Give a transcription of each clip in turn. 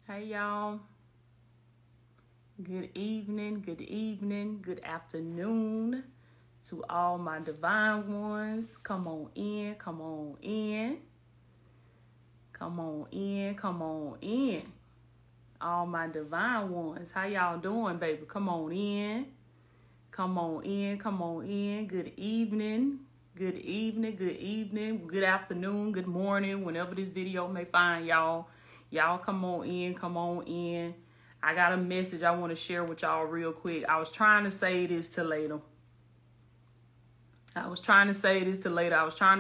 Hey y'all. Good evening, good afternoon to all my divine ones. Come on in, come on in. Come on in, come on in. All my divine ones. How y'all doing, baby? Come on in. Come on in, come on in. Good evening, good evening, good evening, good afternoon, good morning, whenever this video may find y'all. Y'all come on in, come on in. I got a message I want to share with y'all real quick. I was trying to say this to later. I was trying to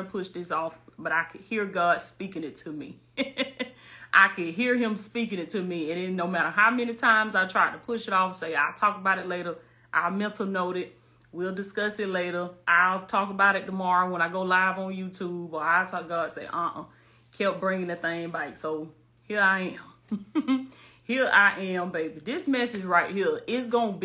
push this off, but I could hear God speaking it to me. I could hear him speaking it to me. And then no matter how many times I tried to push it off, say, I'll talk about it later. I'll mental note it. We'll discuss it later. I'll talk about it tomorrow when I go live on YouTube. Or I'll talk God, say, kept bringing the thing back. So here I am. Here I am, baby. This message right here is going to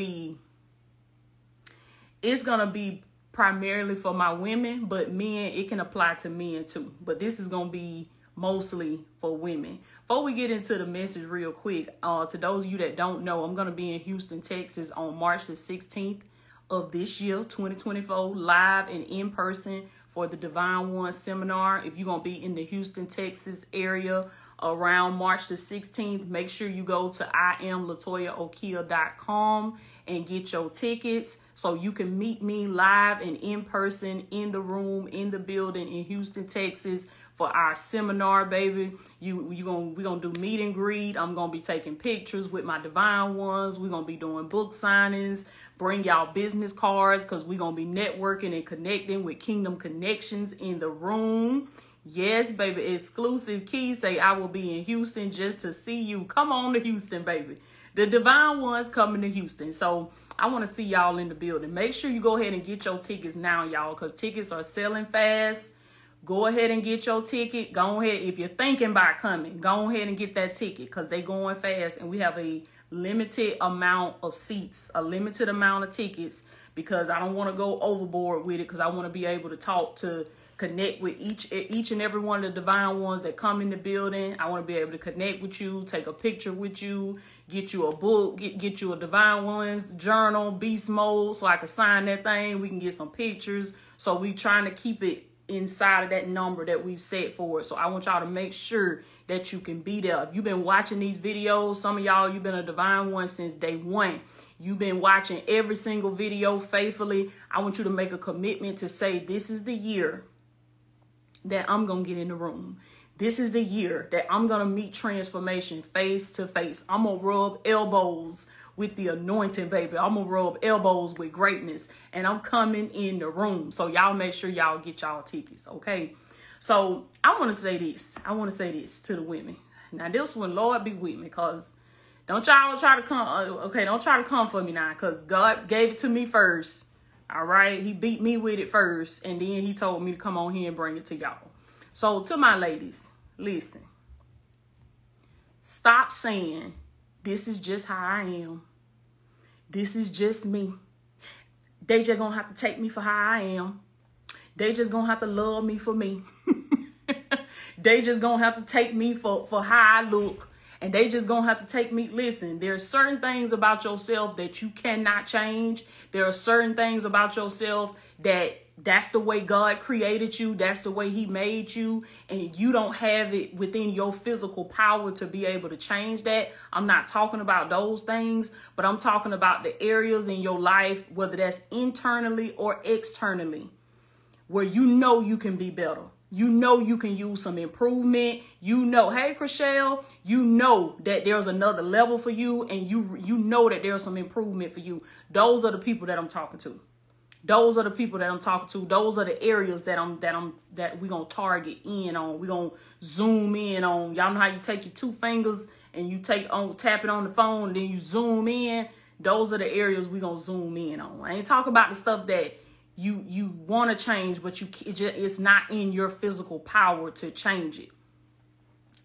be primarily for my women, but men, it can apply to men too. But this is going to be mostly for women. Before we get into the message real quick, to those of you that don't know, I'm going to be in Houston, Texas on March the 16th of this year, 2024, live and in person for the Divine One seminar. If you're going to be in the Houston, Texas area around March the 16th, make sure you go to IamLatoyaOkia.com and get your tickets so you can meet me live and in person in the room, in the building in Houston, Texas for our seminar, baby. We're gonna do meet and greet. I'm gonna be taking pictures with my divine ones. We're gonna be doing book signings. Bring y'all business cards because we're gonna be networking and connecting with Kingdom Connections in the room. Yes, baby, exclusive keys say I will be in Houston just to see you. Come on to Houston, baby. The Divine One's coming to Houston. So I want to see y'all in the building. Make sure you go ahead and get your tickets now, y'all, because tickets are selling fast. Go ahead and get your ticket. Go ahead. If you're thinking about coming, go ahead and get that ticket because they're going fast. And we have a limited amount of seats, a limited amount of tickets, because I don't want to go overboard with it because I want to be able to talk to connect with each and every one of the divine ones that come in the building. I want to be able to connect with you, take a picture with you, get you a book, get you a Divine Ones journal, beast mode, so I can sign that thing. We can get some pictures. So we trying to keep it inside of that number that we've set for it. So I want y'all to make sure that you can be there. If you've been watching these videos, some of y'all, you've been a Divine One since day one. You've been watching every single video faithfully. I want you to make a commitment to say, this is the year that I'm going to get in the room. This is the year that I'm going to meet transformation face to face. I'm going to rub elbows with the anointing, baby. I'm going to rub elbows with greatness. And I'm coming in the room. So y'all make sure y'all get y'all tickets, okay? So I want to say this. I want to say this to the women. Now this one, Lord be with me, because don't y'all try to come. Okay, don't try to come for me now, because God gave it to me first. All right, he beat me with it first, and then he told me to come on here and bring it to y'all. So to my ladies, listen. Stop saying, this is just how I am. This is just me. They just gonna have to take me for how I am. They just gonna have to love me for me. They just gonna have to take me for how I look. And they just gonna have to take me. Listen, there are certain things about yourself that you cannot change. There are certain things about yourself that's the way God created you. That's the way he made you. And you don't have it within your physical power to be able to change that. I'm not talking about those things, but I'm talking about the areas in your life, whether that's internally or externally, where you know you can be better. You know you can use some improvement. You know, hey, Chriselle, you know that there's another level for you, and you know that there's some improvement for you. Those are the people that I'm talking to. Those are the people that I'm talking to. Those are the areas that we're gonna target in on. We're gonna zoom in on. Y'all know how you take your two fingers and you tap it on the phone, and then you zoom in. Those are the areas we're gonna zoom in on. I ain't talking about the stuff that you want to change, but it's not in your physical power to change it.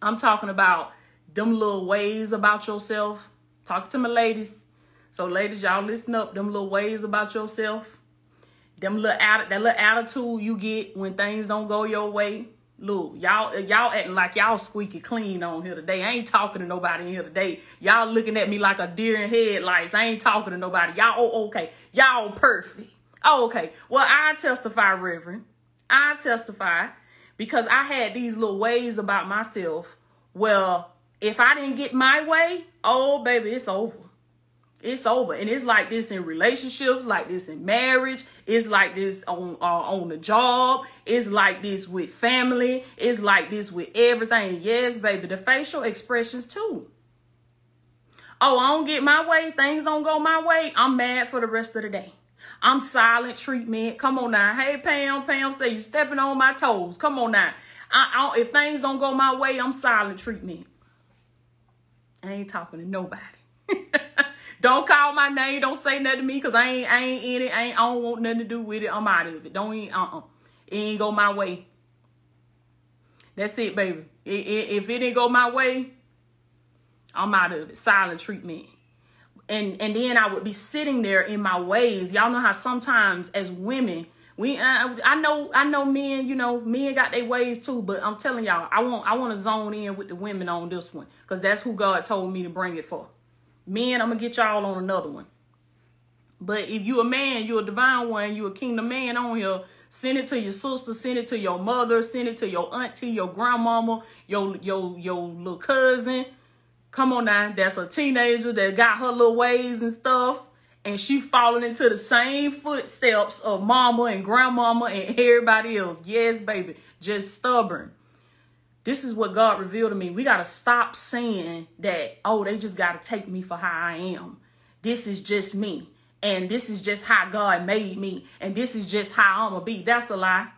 I'm talking about them little ways about yourself. Talking to my ladies. So ladies, y'all listen up. Them little ways about yourself. That little attitude you get when things don't go your way. Look, y'all acting like y'all squeaky clean on here today. I ain't talking to nobody in here today. Y'all looking at me like a deer in headlights. I ain't talking to nobody. Y'all, okay. Y'all perfect. Oh, okay. Well, I testify, Reverend. I testify because I had these little ways about myself. Well, if I didn't get my way, oh, baby, it's over. It's over. And it's like this in relationships, like this in marriage. It's like this on the job. It's like this with family. It's like this with everything. Yes, baby. The facial expressions too. Oh, I don't get my way. Things don't go my way. I'm mad for the rest of the day. I'm silent treatment. Come on now. Hey, Pam. Pam say you stepping on my toes. Come on now. If things don't go my way, I'm silent treatment. I ain't talking to nobody. Don't call my name. Don't say nothing to me because I ain't in it. I don't want nothing to do with it. I'm out of it. It ain't go my way. That's it, baby. If it didn't go my way, I'm out of it. Silent treatment. And then I would be sitting there in my ways. Y'all know how sometimes as women, I know men, men got their ways too, but I'm telling y'all, I want to zone in with the women on this one because that's who God told me to bring it for. Men, I'm going to get y'all on another one. But if you a man, you a divine one, you a kingdom man on here, send it to your sister, send it to your mother, send it to your auntie, your grandmama, your little cousin. Come on now, that's a teenager that got her little ways and stuff. And she falling into the same footsteps of mama and grandmama and everybody else. Yes, baby, just stubborn. This is what God revealed to me. We got to stop saying that, oh, they just got to take me for how I am. This is just me. And this is just how God made me. And this is just how I'm going to be. That's a lie.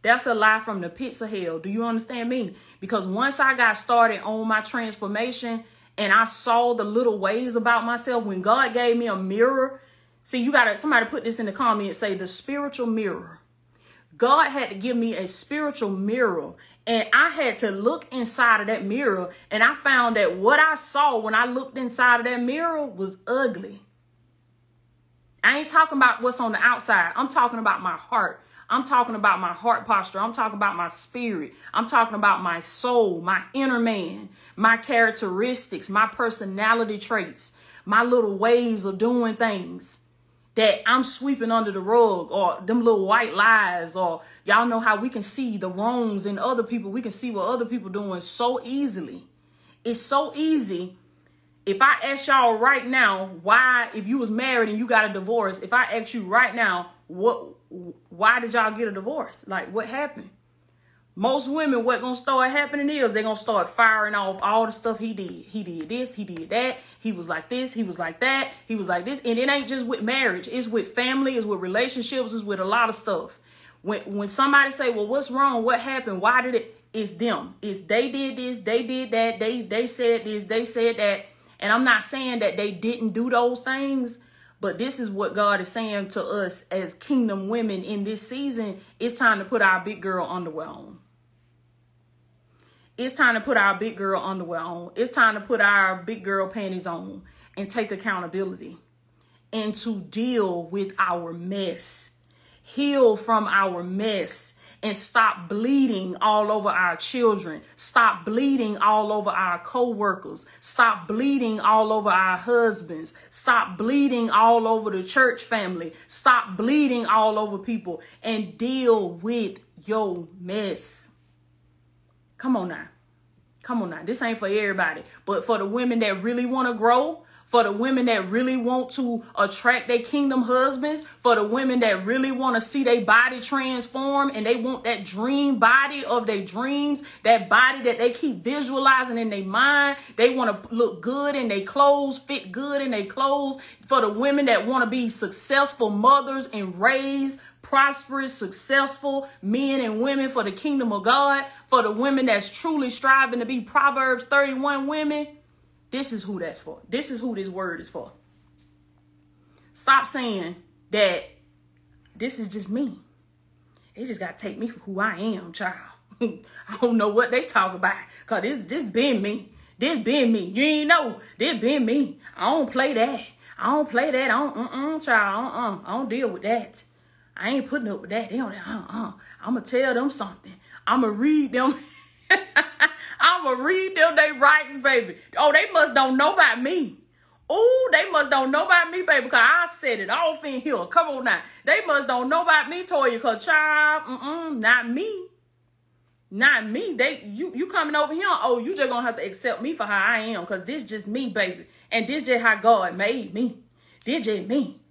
That's a lie from the pits of hell. Do you understand me? Because once I got started on my transformation and I saw the little ways about myself, when God gave me a mirror, see, somebody put this in the comments, say the spiritual mirror. God had to give me a spiritual mirror. And I had to look inside of that mirror. And I found that what I saw when I looked inside of that mirror was ugly. I ain't talking about what's on the outside. I'm talking about my heart. I'm talking about my heart posture. I'm talking about my spirit. I'm talking about my soul, my inner man, my characteristics, my personality traits, my little ways of doing things that I'm sweeping under the rug, or them little white lies, or y'all know how we can see the wrongs in other people. We can see what other people doing so easily. It's so easy. If I ask y'all right now, why, if you was married and you got a divorce, if I ask you right now, why did y'all get a divorce? Like, what happened? Most women, what gonna start happening is they're gonna start firing off all the stuff he did. He did this, he did that. He was like this, he was like that, he was like this. And it ain't just with marriage. It's with family, it's with relationships, it's with a lot of stuff. When somebody say, well, what's wrong? What happened? Why did it? It's them. It's they did this, they did that, they said this, they said that. And I'm not saying that they didn't do those things, but this is what God is saying to us as kingdom women in this season. It's time to put our big girl underwear on. It's time to put our big girl underwear on. It's time to put our big girl panties on and take accountability and to deal with our mess, heal from our mess, and stop bleeding all over our children. Stop bleeding all over our co-workers. Stop bleeding all over our husbands. Stop bleeding all over the church family. Stop bleeding all over people and deal with your mess. Come on now. Come on now. This ain't for everybody, but for the women that really want to grow, for the women that really want to attract their kingdom husbands, for the women that really want to see their body transform and they want that dream body of their dreams, that body that they keep visualizing in their mind. They want to look good in their clothes, fit good in their clothes. For the women that want to be successful mothers and raise prosperous, successful men and women for the kingdom of God. For the women that's truly striving to be Proverbs 31 women. This is who that's for. This is who this word is for. Stop saying that this is just me. They just got to take me for who I am, child. I don't know what they talk about. Because this been me. This been me. You ain't know. This been me. I don't play that. I don't play that. child. I don't deal with that. I ain't putting up with that. They don't, I'm going to tell them something. I'ma read them. I'ma read them they rights, baby. Oh, they must don't know about me. Oh, they must don't know about me, baby, because I said it off in here. Come on now. They must don't know about me, Toya, because child, not me. Not me. You coming over here, oh, you just gonna have to accept me for how I am, because this just me, baby. And this just how God made me. This just me.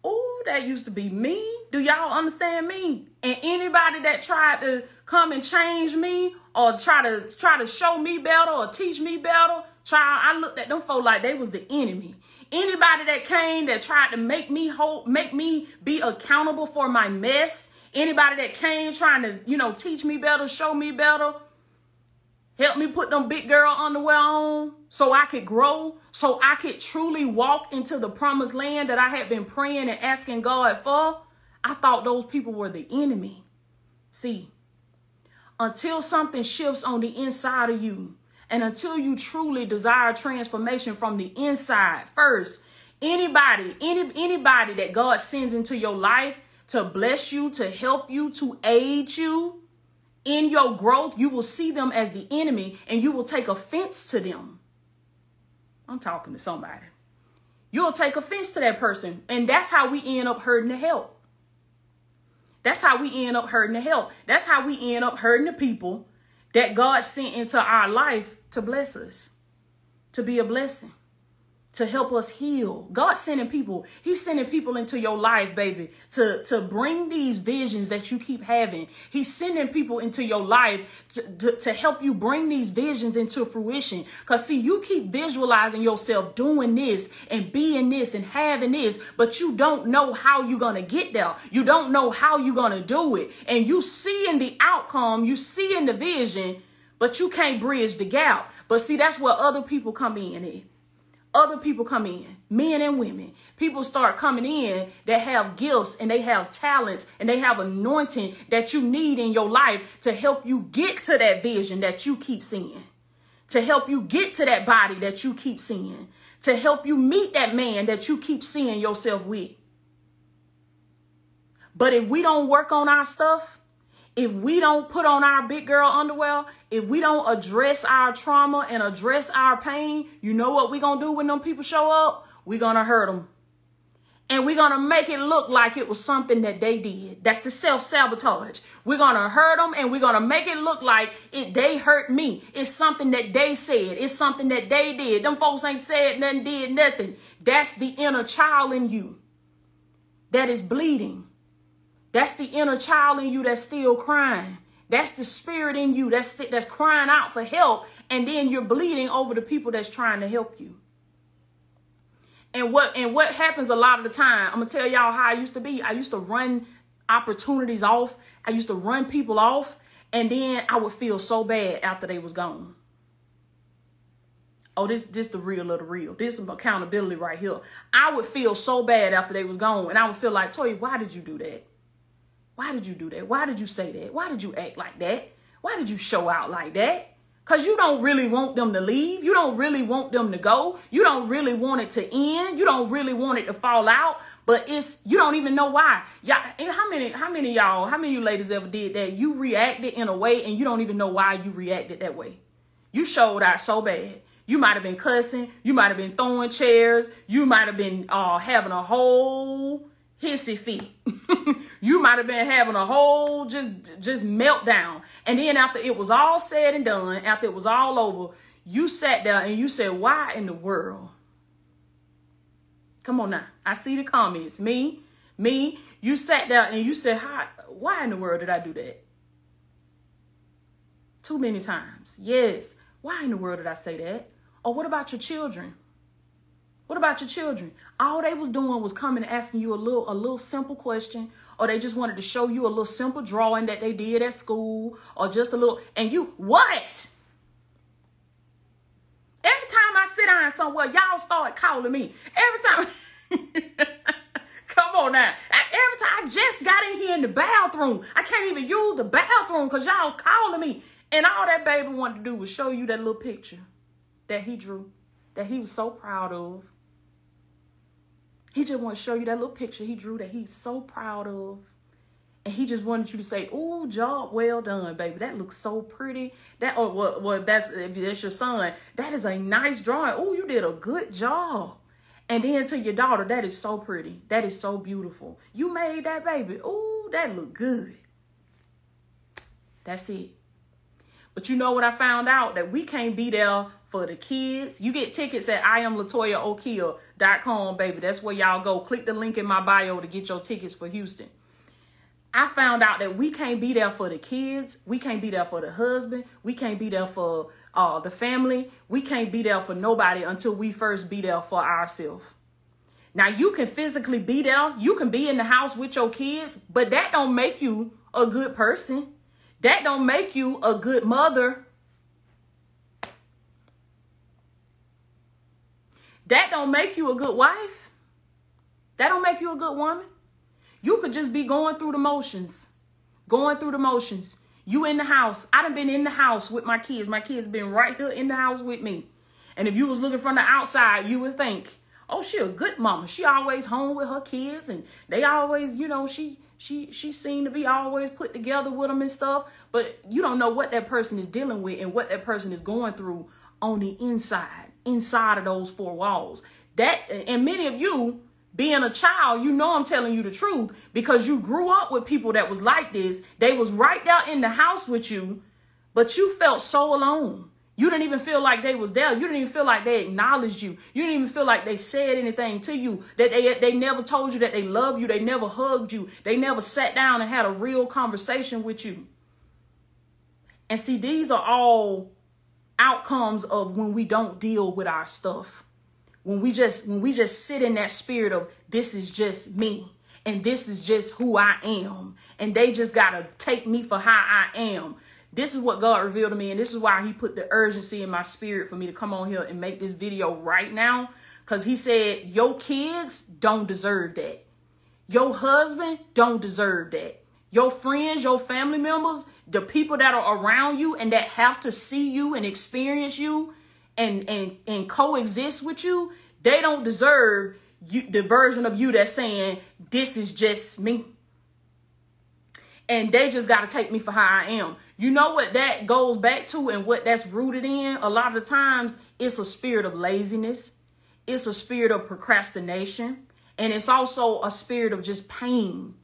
Oh, that used to be me. Do y'all understand me? And anybody that tried to come and change me or try to show me better or teach me better, child, I looked at them folk like they was the enemy. Anybody that came that tried to make me be accountable for my mess, anybody that came trying to, teach me better, show me better, help me put them big girl underwear on so I could grow, so I could truly walk into the promised land that I had been praying and asking God for. I thought those people were the enemy. See, until something shifts on the inside of you, and until you truly desire transformation from the inside first, anybody that God sends into your life to bless you, to help you, to aid you in your growth, you will see them as the enemy and you will take offense to them. I'm talking to somebody. You'll take offense to that person. And that's how we end up hurting the help. That's how we end up hurting the help. That's how we end up hurting the people that God sent into our life to bless us, to be a blessing, to help us heal. God's sending people. He's sending people into your life, baby, to bring these visions that you keep having. He's sending people into your life to help you bring these visions into fruition. Because, see, you keep visualizing yourself doing this and being this and having this, but you don't know how you're going to get there. You don't know how you're going to do it. And you see in the outcome, you see in the vision, but you can't bridge the gap. But see, that's where other people come in. Other people come in, men and women. People start coming in that have gifts and they have talents and they have anointing that you need in your life to help you get to that vision that you keep seeing, to help you get to that body that you keep seeing, to help you meet that man that you keep seeing yourself with. But if we don't work on our stuff, if we don't put on our big girl underwear, if we don't address our trauma and address our pain, you know what we're going to do when them people show up? We're going to hurt them. And we're going to make it look like it was something that they did. That's the self-sabotage. We're going to hurt them and we're going to make it look like they hurt me. It's something that they said. It's something that they did. Them folks ain't said nothing, did nothing. That's the inner child in you that is bleeding. That's the inner child in you that's still crying. That's the spirit in you that's crying out for help. And then you're bleeding over the people that's trying to help you. And what happens a lot of the time, I'm going to tell y'all how I used to be. I used to run opportunities off. I used to run people off. And then I would feel so bad after they was gone. Oh, this the real of the real. This is some accountability right here. I would feel so bad after they was gone. And I would feel like, Toya, why did you do that? Why did you do that? Why did you say that? Why did you act like that? Why did you show out like that? Because you don't really want them to leave. You don't really want them to go. You don't really want it to end. You don't really want it to fall out. But you don't even know why. Y'all, how many of you ladies ever did that? You reacted in a way and you don't even know why you reacted that way. You showed out so bad. You might have been cussing. You might have been throwing chairs. You might have been having a whole hissy fit. You might have been having a whole just meltdown. And then after it was all said and done, after it was all over, you sat there and you said, why in the world? Come on now. I see the comments. Me. You sat there and you said, why in the world did I do that? Too many times. Yes. Why in the world did I say that? Or what about your children? What about your children? All they was doing was coming and asking you a little simple question, or they just wanted to show you a little simple drawing that they did at school, or just a little, and you, what? Every time I sit down somewhere, y'all start calling me. Every time, come on now. Every time I just got in here in the bathroom, I can't even use the bathroom because y'all calling me. And all that baby wanted to do was show you that little picture that he drew, that he was so proud of. He just want to show you that little picture he drew that he's so proud of. And he just wanted you to say, "Oh, job well done, baby. That looks so pretty." That, or well, that's, if that's your son, that is a nice drawing. Oh, you did a good job. And then to your daughter, that is so pretty. That is so beautiful. You made that, baby. Oh, that look good. That's it. But you know what I found out? That we can't be there for the kids. You get tickets at IamLatoyaOkia.com, baby. That's where y'all go. Click the link in my bio to get your tickets for Houston. I found out that we can't be there for the kids. We can't be there for the husband. We can't be there for the family. We can't be there for nobody until we first be there for ourselves. Now, you can physically be there. You can be in the house with your kids, but that don't make you a good person. That don't make you a good mother. That don't make you a good wife. That don't make you a good woman. You could just be going through the motions. Going through the motions. You in the house. I done been in the house with my kids. My kids been right here in the house with me. And if you was looking from the outside, you would think, oh, she a good mama. She always home with her kids. And they always, you know, she seemed to be always put together with them and stuff. But you don't know what that person is dealing with and what that person is going through on the inside of those four walls. That, and many of you, being a child, you know I'm telling you the truth because you grew up with people that was like this. They was right there in the house with you, but you felt so alone. You didn't even feel like they was there. You didn't even feel like they acknowledged you. You didn't even feel like they said anything to you, that they never told you that they love you. They never hugged you. They never sat down and had a real conversation with you. And see, these are all outcomes of when we don't deal with our stuff. When we just sit in that spirit of this is just me and this is just who I am. And they just got to take me for how I am. This is what God revealed to me. And this is why he put the urgency in my spirit for me to come on here and make this video right now. Because he said, your kids don't deserve that. Your husband don't deserve that. Your friends, your family members, the people that are around you and that have to see you and experience you and coexist with you, they don't deserve you, the version of you that's saying, this is just me. And they just got to take me for how I am. You know what that goes back to and what that's rooted in? A lot of the times, it's a spirit of laziness. It's a spirit of procrastination. And it's also a spirit of just pain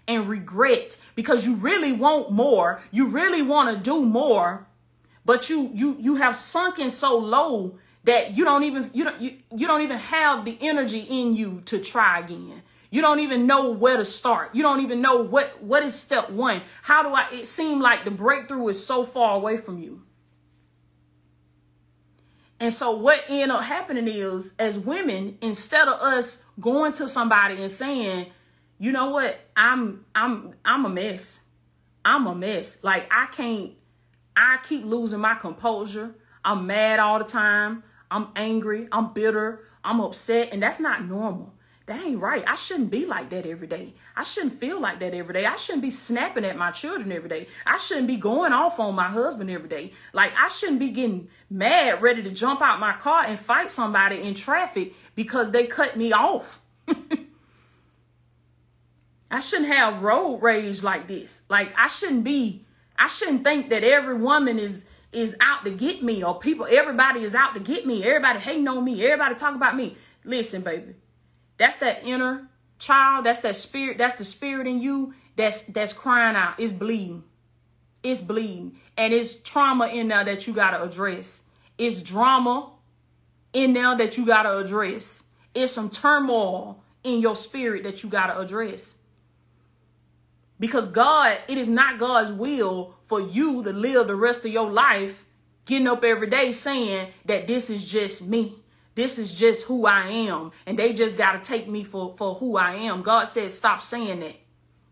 and regret because you really want more. You really want to do more. But you have sunken so low that you don't even have the energy in you to try again. You don't even know where to start. You don't even know what is step one. It seem like the breakthrough is so far away from you. And so what ended up happening is, as women, instead of us going to somebody and saying, you know what, I'm a mess. I'm a mess. Like I keep losing my composure. I'm mad all the time. I'm angry. I'm bitter. I'm upset. And that's not normal. That ain't right. I shouldn't be like that every day. I shouldn't feel like that every day. I shouldn't be snapping at my children every day. I shouldn't be going off on my husband every day. Like I shouldn't be getting mad, ready to jump out my car and fight somebody in traffic because they cut me off. I shouldn't have road rage like this. Like I shouldn't think that every woman is out to get me or everybody is out to get me. Everybody hating on me. Everybody talking about me. Listen, baby. That's that inner child. That's that spirit. That's the spirit in you that's crying out. It's bleeding. It's bleeding. And it's trauma in there that you got to address. It's drama in there that you got to address. It's some turmoil in your spirit that you got to address. Because it is not God's will for you to live the rest of your life getting up every day saying that this is just me. This is just who I am. And they just got to take me for who I am. God said, stop saying that.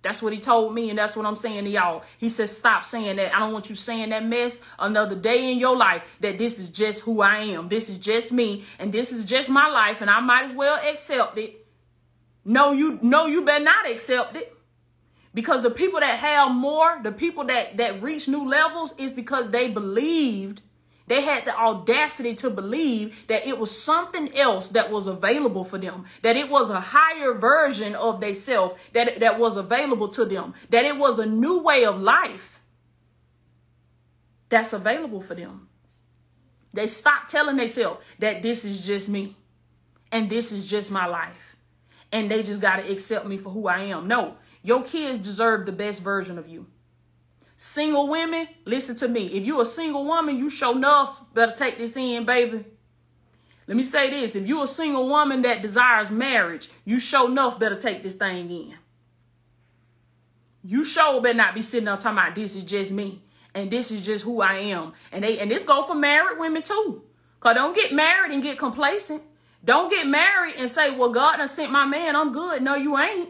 That's what he told me. And that's what I'm saying to y'all. He says, stop saying that. I don't want you saying that mess another day in your life, that this is just who I am. This is just me. And this is just my life. And I might as well accept it. No, you better not accept it. Because the people that have more, the people that reach new levels is because they believed They had the audacity to believe that it was something else that was available for them, that it was a higher version of themselves that was available to them, that it was a new way of life that's available for them. They stopped telling themselves that this is just me and this is just my life and they just got to accept me for who I am. No, your kids deserve the best version of you. Single women, listen to me. If you're a single woman, you sure enough better take this in, baby. Let me say this. If you're a single woman that desires marriage, you sure enough better take this thing in. You sure better not be sitting there talking about this is just me and this is just who I am. And this go for married women too. Because don't get married and get complacent. Don't get married and say, well, God done sent my man, I'm good. No, you ain't.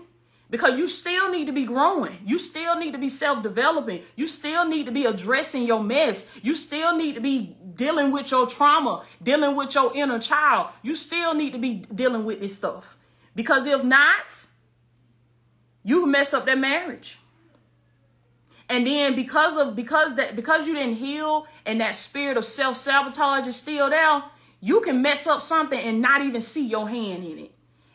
Because you still need to be growing. You still need to be self-developing. You still need to be addressing your mess. You still need to be dealing with your trauma, dealing with your inner child. You still need to be dealing with this stuff. Because if not, you mess up that marriage. And then because you didn't heal and that spirit of self-sabotage is still there, you can mess up something and not even see your hand in it.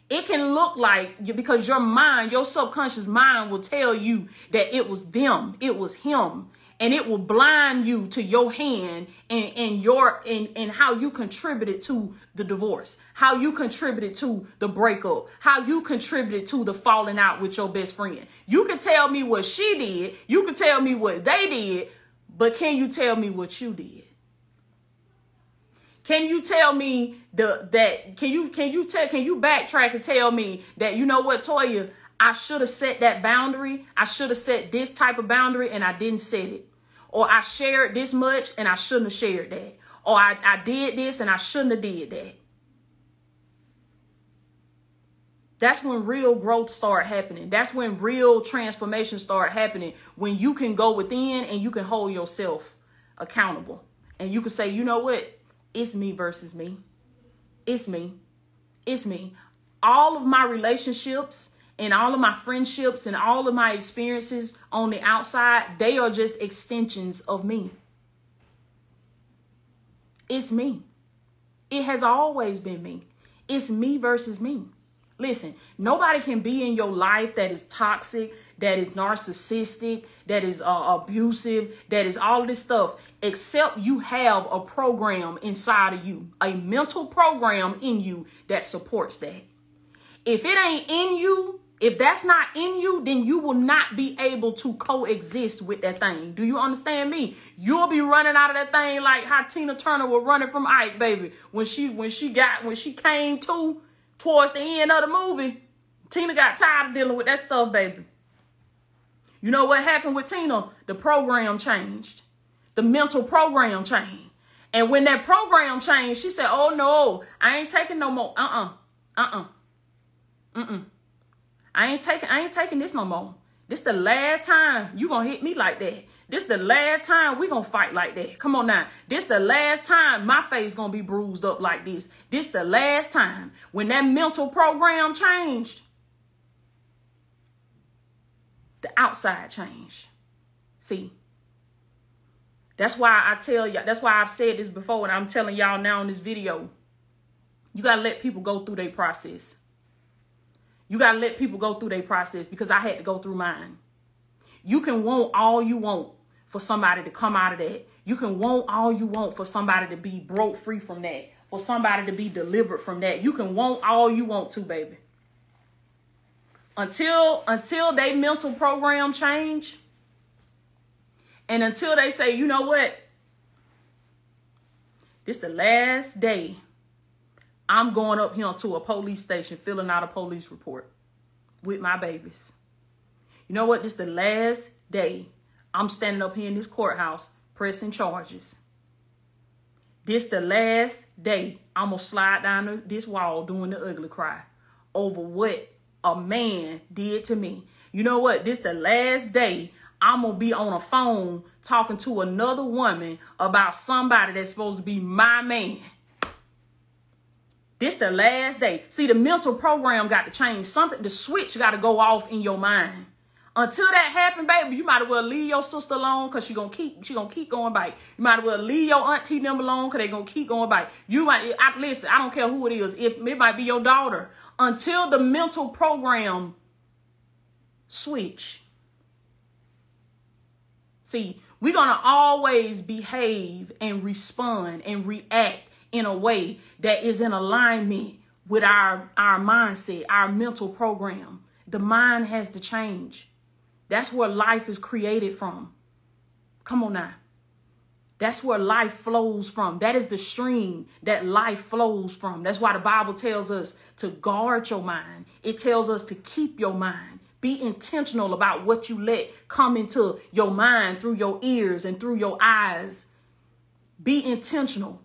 It can look like, because your mind, your subconscious mind will tell you that it was them, it was him, and it will blind you to your hand and how you contributed to the divorce, how you contributed to the breakup, how you contributed to the falling out with your best friend. You can tell me what she did, you can tell me what they did, but can you tell me what you did? Can you tell me can you backtrack and tell me that, you know what, Toya, I should have set that boundary. I should have set this type of boundary and I didn't set it. Or I shared this much and I shouldn't have shared that. Or I did this and I shouldn't have did that. That's when real growth start happening. That's when real transformation start happening. When you can go within and you can hold yourself accountable. And you can say, you know what? It's me versus me. It's me. It's me. All of my relationships and all of my friendships and all of my experiences on the outside, they are just extensions of me. It's me. It has always been me. It's me versus me. Listen, nobody can be in your life that is toxic, that is narcissistic, that is abusive, that is all of this stuff, except you have a program inside of you, a mental program in you that supports that. If it ain't in you, if that's not in you, then you will not be able to coexist with that thing. Do you understand me? You'll be running out of that thing like how Tina Turner was running from Ike, baby. When she came to towards the end of the movie, Tina got tired of dealing with that stuff, baby. You know what happened with Tina? The program changed. The mental program changed. And when that program changed, she said, oh, no, I ain't taking no more. I ain't taking this no more. This the last time you gonna hit me like that. This the last time we gonna fight like that. Come on now. This the last time my face gonna be bruised up like this. This the last time. When that mental program changed, the outside changed. See, that's why I tell y'all, that's why I've said this before and I'm telling y'all now in this video. You gotta let people go through their process. You got to let people go through their process because I had to go through mine. You can want all you want for somebody to come out of that. You can want all you want for somebody to be broke free from that, for somebody to be delivered from that. You can want all you want to, baby. Until they mental program change and until they say, you know what? This the last day I'm going up here to a police station, filling out a police report with my babies. You know what? This is the last day I'm standing up here in this courthouse pressing charges. This the last day I'm going to slide down this wall doing the ugly cry over what a man did to me. You know what? This the last day I'm going to be on a phone talking to another woman about somebody that's supposed to be my man. This the last day. See, the mental program got to change. Something, the switch got to go off in your mind. Until that happen, baby, you might as well leave your sister alone because she gonna keep going back. You might as well leave your auntie them alone because they gonna keep going back. Listen, I don't care who it is. If it might be your daughter. Until the mental program switch. See, we're gonna always behave and respond and react in a way that is in alignment with our mindset, our mental program. The mind has to change. That's where life is created from. Come on now. That's where life flows from. That is the stream that life flows from. That's why the Bible tells us to guard your mind. It tells us to keep your mind. Be intentional about what you let come into your mind through your ears and through your eyes. Be intentional.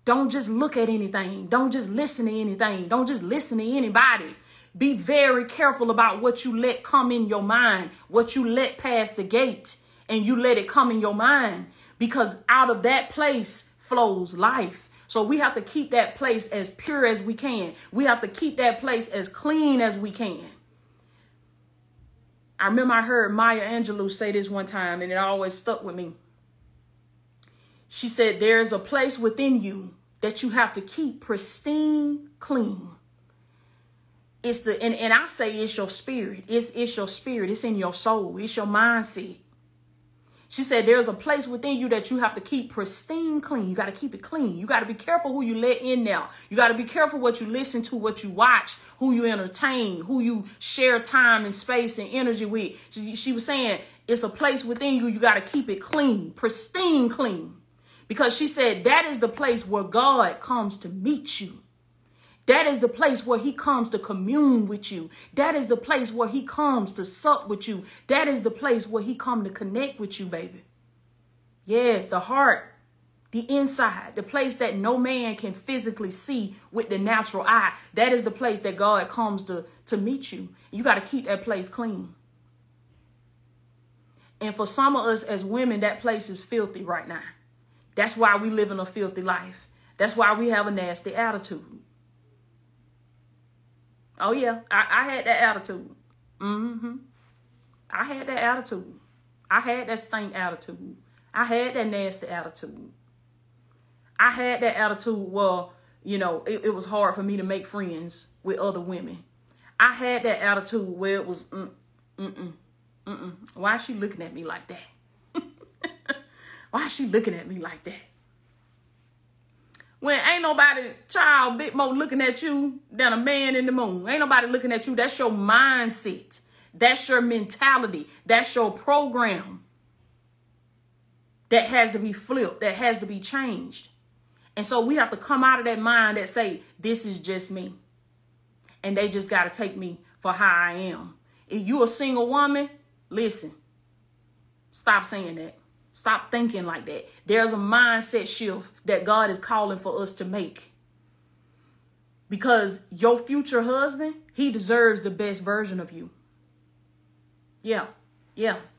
Don't just look at anything. Don't just listen to anything. Don't just listen to anybody. Be very careful about what you let come in your mind, what you let pass the gate, and you let it come in your mind, because out of that place flows life. So we have to keep that place as pure as we can. We have to keep that place as clean as we can. I remember I heard Maya Angelou say this one time, and it always stuck with me. She said, there's a place within you that you have to keep pristine clean. It's and I say it's your spirit. It's your spirit. It's in your soul. It's your mindset. She said there's a place within you that you have to keep pristine clean. You got to keep it clean. You got to be careful who you let in there. You got to be careful what you listen to, what you watch, who you entertain, who you share time and space and energy with. She was saying it's a place within you. You got to keep it clean, pristine clean. Because she said that is the place where God comes to meet you. That is the place where he comes to commune with you. That is the place where he comes to sup with you. That is the place where he comes to connect with you, baby. Yes, the heart, the inside, the place that no man can physically see with the natural eye. That is the place that God comes to meet you. You got to keep that place clean. And for some of us as women, that place is filthy right now. That's why we live in a filthy life. That's why we have a nasty attitude. Oh, yeah, I had that attitude. I had that attitude. I had that stink attitude. I had that nasty attitude. I had that attitude where, you know, it was hard for me to make friends with other women. I had that attitude where it was, why is she looking at me like that? Why is she looking at me like that? When ain't nobody, child, bit more looking at you than a man in the moon. Ain't nobody looking at you. That's your mindset. That's your mentality. That's your program. That has to be flipped. That has to be changed. And so we have to come out of that mind that say, this is just me. And they just got to take me for how I am. If you a single woman, listen, stop saying that. Stop thinking like that. There's a mindset shift that God is calling for us to make. Because your future husband, he deserves the best version of you. Yeah.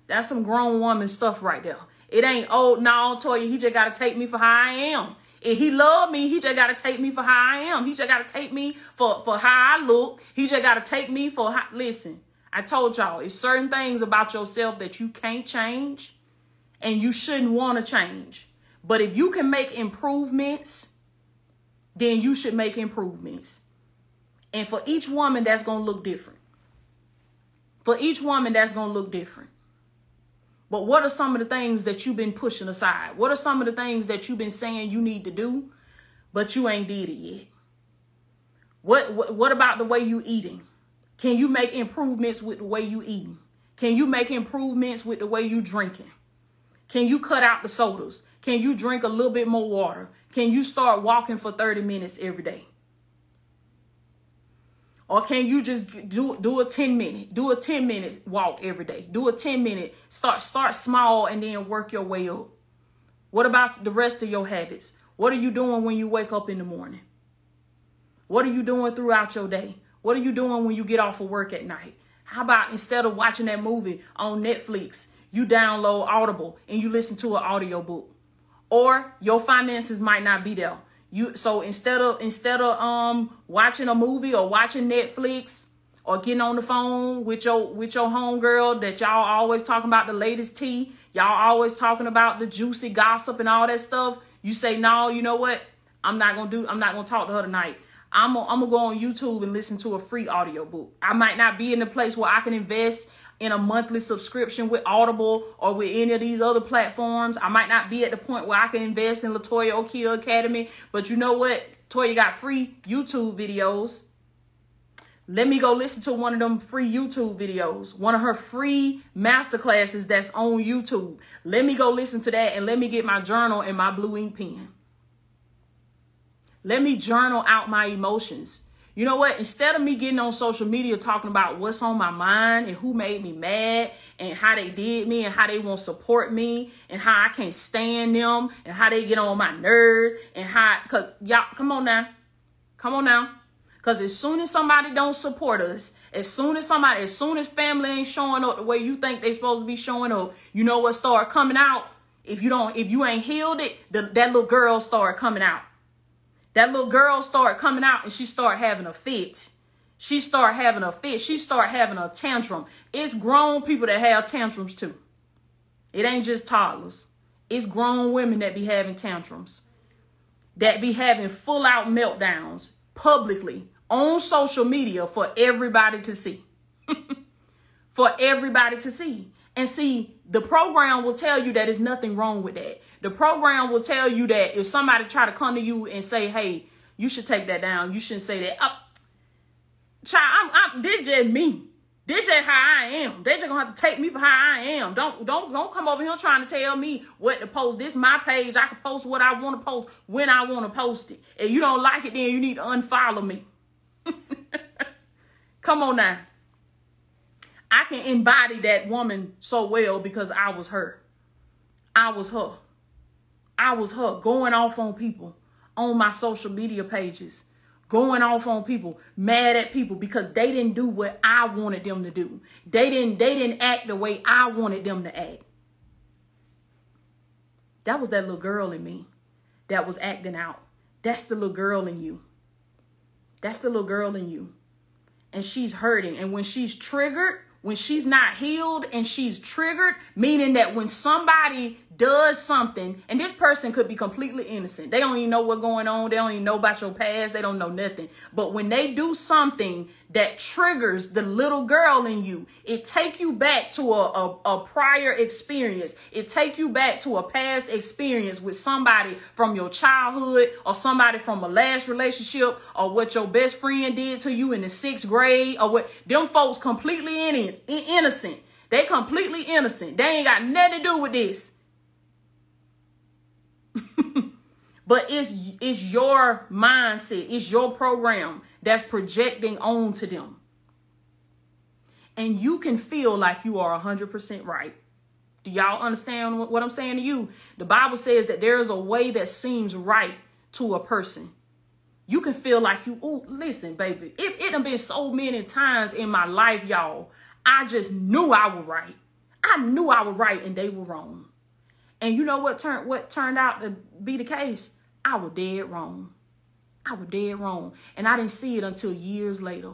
That's some grown woman stuff right there. It ain't, oh, no, Toya, he just got to take me for how I am. If he love me, he just got to take me for how I am. He just got to take me for how I look. He just got to take me for how, listen, I told y'all, it's certain things about yourself that you can't change. And you shouldn't want to change. But if you can make improvements, then you should make improvements. And for each woman, that's going to look different. For each woman, that's going to look different. But what are some of the things that you've been pushing aside? What are some of the things that you've been saying you need to do, but you ain't did it yet? What about the way you eating? Can you make improvements with the way you eating? Can you make improvements with the way you drinking? Can you cut out the sodas? Can you drink a little bit more water? Can you start walking for 30 minutes every day? Or can you just do a 10-minute walk every day? Do a 10-minute, start small and then work your way up. What about the rest of your habits? What are you doing when you wake up in the morning? What are you doing throughout your day? What are you doing when you get off of work at night? How about instead of watching that movie on Netflix, you download Audible and you listen to an audiobook? Or your finances might not be there. So instead of watching a movie or watching Netflix or getting on the phone with your homegirl that y'all always talking about the latest tea. Y'all always talking about the juicy gossip and all that stuff. You say, no, you know what? I'm not going to talk to her tonight. I'm gonna go on YouTube and listen to a free audiobook. I might not be in a place where I can invest in a monthly subscription with Audible or with any of these other platforms. I might not be at the point where I can invest in Latoya O'Keel Academy. But you know what? Toya got free YouTube videos. Let me go listen to one of them free YouTube videos. One of her free masterclasses that's on YouTube. Let me go listen to that and let me get my journal and my blue ink pen. Let me journal out my emotions. You know what? Instead of me getting on social media talking about what's on my mind and who made me mad and how they did me and how they won't support me and how I can't stand them and how they get on my nerves and because y'all, come on now. Because as soon as somebody don't support us, as soon as family ain't showing up the way you think they supposed to be showing up, you know what start coming out? If you ain't healed it, that little girl start coming out. That little girl started coming out and she started having a fit. She started having a tantrum. It's grown people that have tantrums too. It ain't just toddlers. It's grown women that be having tantrums. That be having full out meltdowns publicly on social media for everybody to see. For everybody to see. And see, the program will tell you that there's nothing wrong with that. The program will tell you that if somebody try to come to you and say, hey, you should take that down. You shouldn't say that. Child, this just me. This just how I am. They just gonna have to take me for how I am. Don't come over here trying to tell me what to post. This is my page. I can post what I want to post when I want to post it. If you don't like it, then you need to unfollow me. Come on now. I can embody that woman so well because I was her. I was her going off on people on my social media pages, going off on people, mad at people because they didn't do what I wanted them to do. They didn't act the way I wanted them to act. That was that little girl in me that was acting out. That's the little girl in you. That's the little girl in you. And she's hurting. And when she's triggered, when she's not healed and she's triggered, meaning that when somebody does something, and this person could be completely innocent. They don't even know what's going on. They don't even know about your past. They don't know nothing. But when they do something that triggers the little girl in you, it take you back to a prior experience. It take you back to a past experience with somebody from your childhood or somebody from a last relationship or what your best friend did to you in the 6th grade or what them folks completely innocent. They completely innocent. They ain't got nothing to do with this. But it's your mindset, it's your program that's projecting onto them. And you can feel like you are 100% right. Do y'all understand what I'm saying to you? The Bible says that there is a way that seems right to a person. You can feel like listen, baby, it done been so many times in my life, y'all. I just knew I was right. I knew I was right and they were wrong. And you know what turned out to be the case? I was dead wrong. I was dead wrong. And I didn't see it until years later.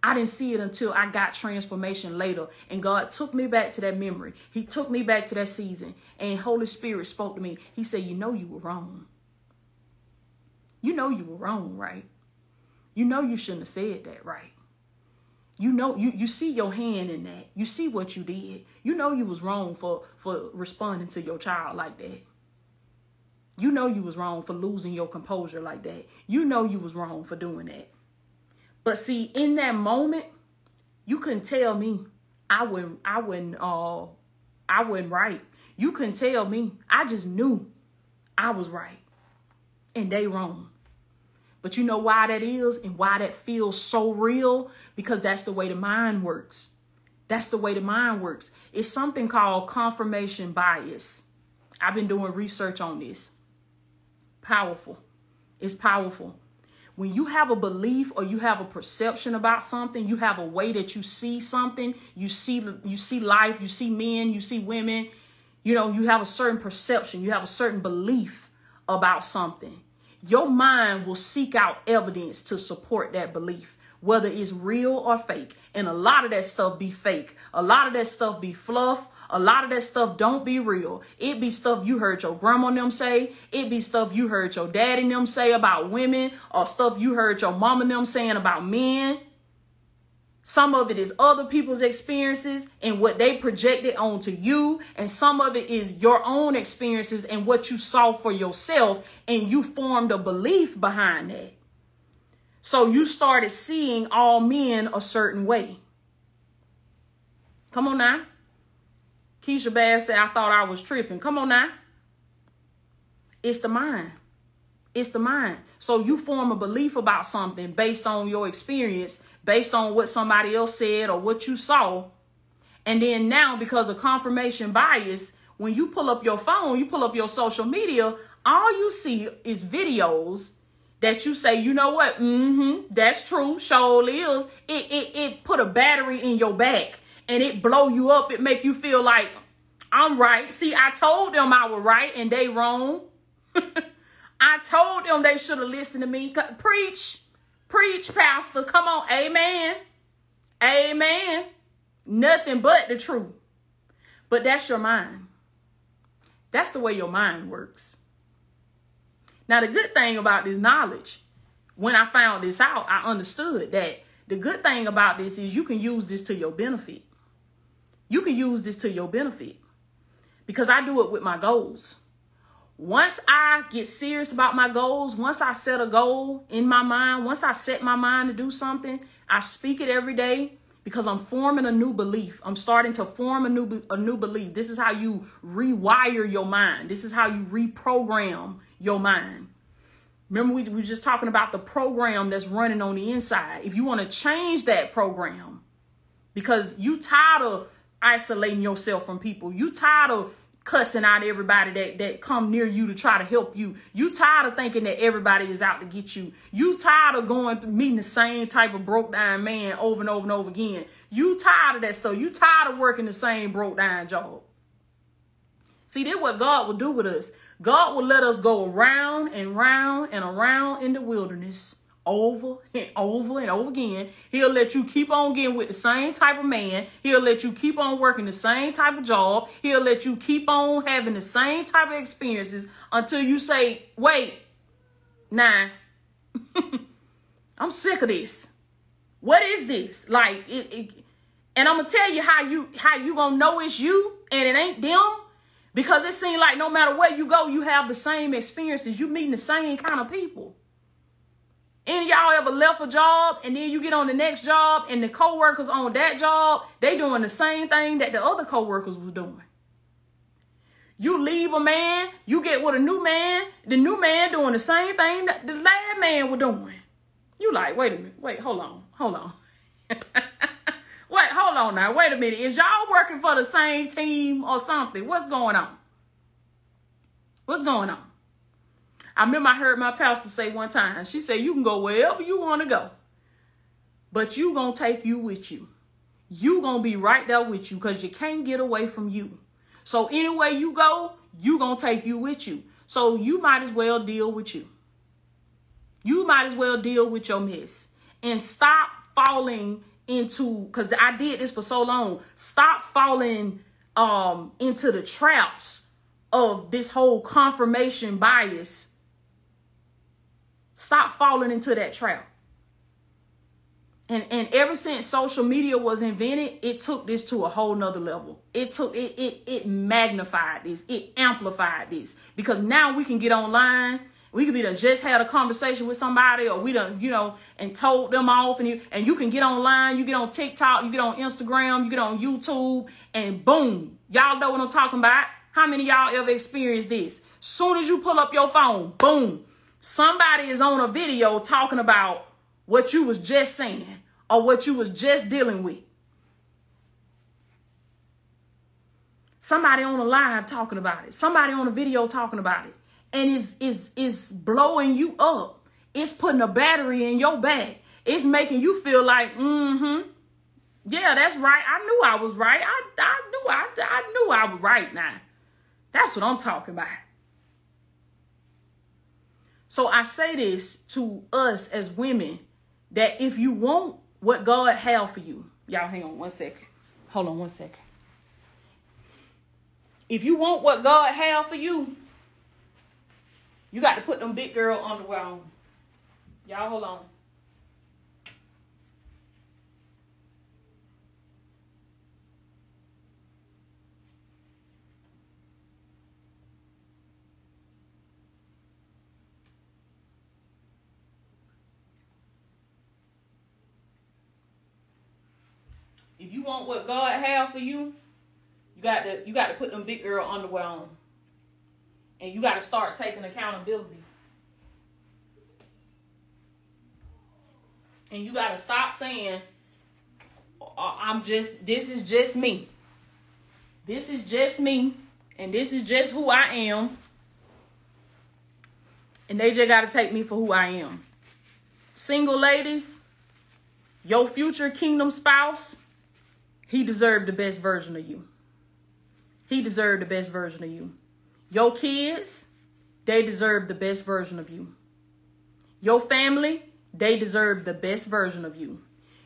I didn't see it until I got transformation later. And God took me back to that memory. He took me back to that season. And Holy Spirit spoke to me. He said, you know you were wrong. You know you were wrong, right? You know you shouldn't have said that, right? You know, you see your hand in that. You see what you did. You know you was wrong for responding to your child like that. You know you was wrong for losing your composure like that. You know you was wrong for doing that. But see, in that moment, you couldn't tell me I wasn't right. You couldn't tell me. I just knew I was right and they wrong. But you know why that is and why that feels so real? Because that's the way the mind works. That's the way the mind works. It's something called confirmation bias. I've been doing research on this. Powerful. It's powerful. When you have a belief or you have a perception about something, you have a way that you see something, you see life, you see men, you see women, you know, you have a certain perception, you have a certain belief about something. Your mind will seek out evidence to support that belief. whether it's real or fake. And a lot of that stuff be fake. A lot of that stuff be fluff. A lot of that stuff don't be real. It be stuff you heard your grandma and them say. It be stuff you heard your daddy and them say about women, or stuff you heard your mama and them saying about men. Some of it is other people's experiences and what they projected onto you. And some of it is your own experiences and what you saw for yourself. And you formed a belief behind that. So you started seeing all men a certain way. Come on now. Keisha Bass said, I thought I was tripping. Come on now. It's the mind. It's the mind. So you form a belief about something based on your experience, based on what somebody else said or what you saw. And then now, because of confirmation bias, when you pull up your phone, you pull up your social media, all you see is videos that you say, you know what? That's true. Surely is. It put a battery in your back and it blow you up. It make you feel like I'm right. See, I told them I was right and they wrong. I told them they should have listened to me. Preach, pastor. Come on. Amen. Amen. Nothing but the truth. But that's your mind. That's the way your mind works. Now, the good thing about this knowledge, when I found this out, I understood that the good thing about this is you can use this to your benefit. You can use this to your benefit because I do it with my goals. Once I get serious about my goals, once I set a goal in my mind, once I set my mind to do something, I speak it every day because I'm forming a new belief. I'm starting to form a new belief. This is how you rewire your mind. This is how you reprogram your mind. Remember, we were just talking about the program that's running on the inside. If you want to change that program, because you tired of isolating yourself from people, you tired of cussing out everybody that come near you to try to help you. You tired of thinking that everybody is out to get you. You tired of going through meeting the same type of broke down man over and over and over again. You tired of that stuff. You tired of working the same broke down job. See, that's what God will do with us. God will let us go around and round and around in the wilderness over and over and over again. He'll let you keep on getting with the same type of man. He'll let you keep on working the same type of job. He'll let you keep on having the same type of experiences until you say, wait, nah, I'm sick of this. What is this? Like, and I'm going to tell you how you going to know it's you and it ain't them. Because it seems like no matter where you go, you have the same experiences. You meeting the same kind of people. And y'all ever left a job and then you get on the next job and the coworkers on that job, they doing the same thing that the other coworkers was doing. You leave a man, you get with a new man, the new man doing the same thing that the last man was doing. You like, wait a minute, wait, hold on. Wait, hold on now, wait a minute. Is y'all working for the same team or something? What's going on? What's going on? I remember I heard my pastor say one time, she said, you can go wherever you want to go, but you going to take you with you. You going to be right there with you because you can't get away from you. So anywhere you go, you going to take you with you. So you might as well deal with you. You might as well deal with your mess and stop falling into, because I did this for so long, stop falling into the traps of this whole confirmation bias. Stop falling into that trap. And ever since social media was invented, it took this to a whole nother level. It magnified this. It amplified this. Because now we can get online. We could be done just had a conversation with somebody, or we done, and told them off. And you can get online. You get on TikTok. You get on Instagram. You get on YouTube. And boom. Y'all know what I'm talking about. How many of y'all ever experienced this? Soon as you pull up your phone, boom. Somebody is on a video talking about what you was just saying or what you was just dealing with. Somebody on a live talking about it. Somebody on a video talking about it. And is blowing you up. It's putting a battery in your back. It's making you feel like, yeah, that's right. I knew I was right. I knew I was right now. That's what I'm talking about. So I say this to us as women that if you want what God have for you, y'all hang on one second. Hold on one second. If you want what God have for you, you got to put them big girl underwear on. Y'all hold on. If you want what God have for you, you got to put them big girl underwear on. And you got to start taking accountability. And you got to stop saying, this is just me. This is just me. And this is just who I am. And they just got to take me for who I am. Single ladies, your future kingdom spouse, he deserved the best version of you. He deserved the best version of you. Your kids, they deserve the best version of you. Your family, they deserve the best version of you.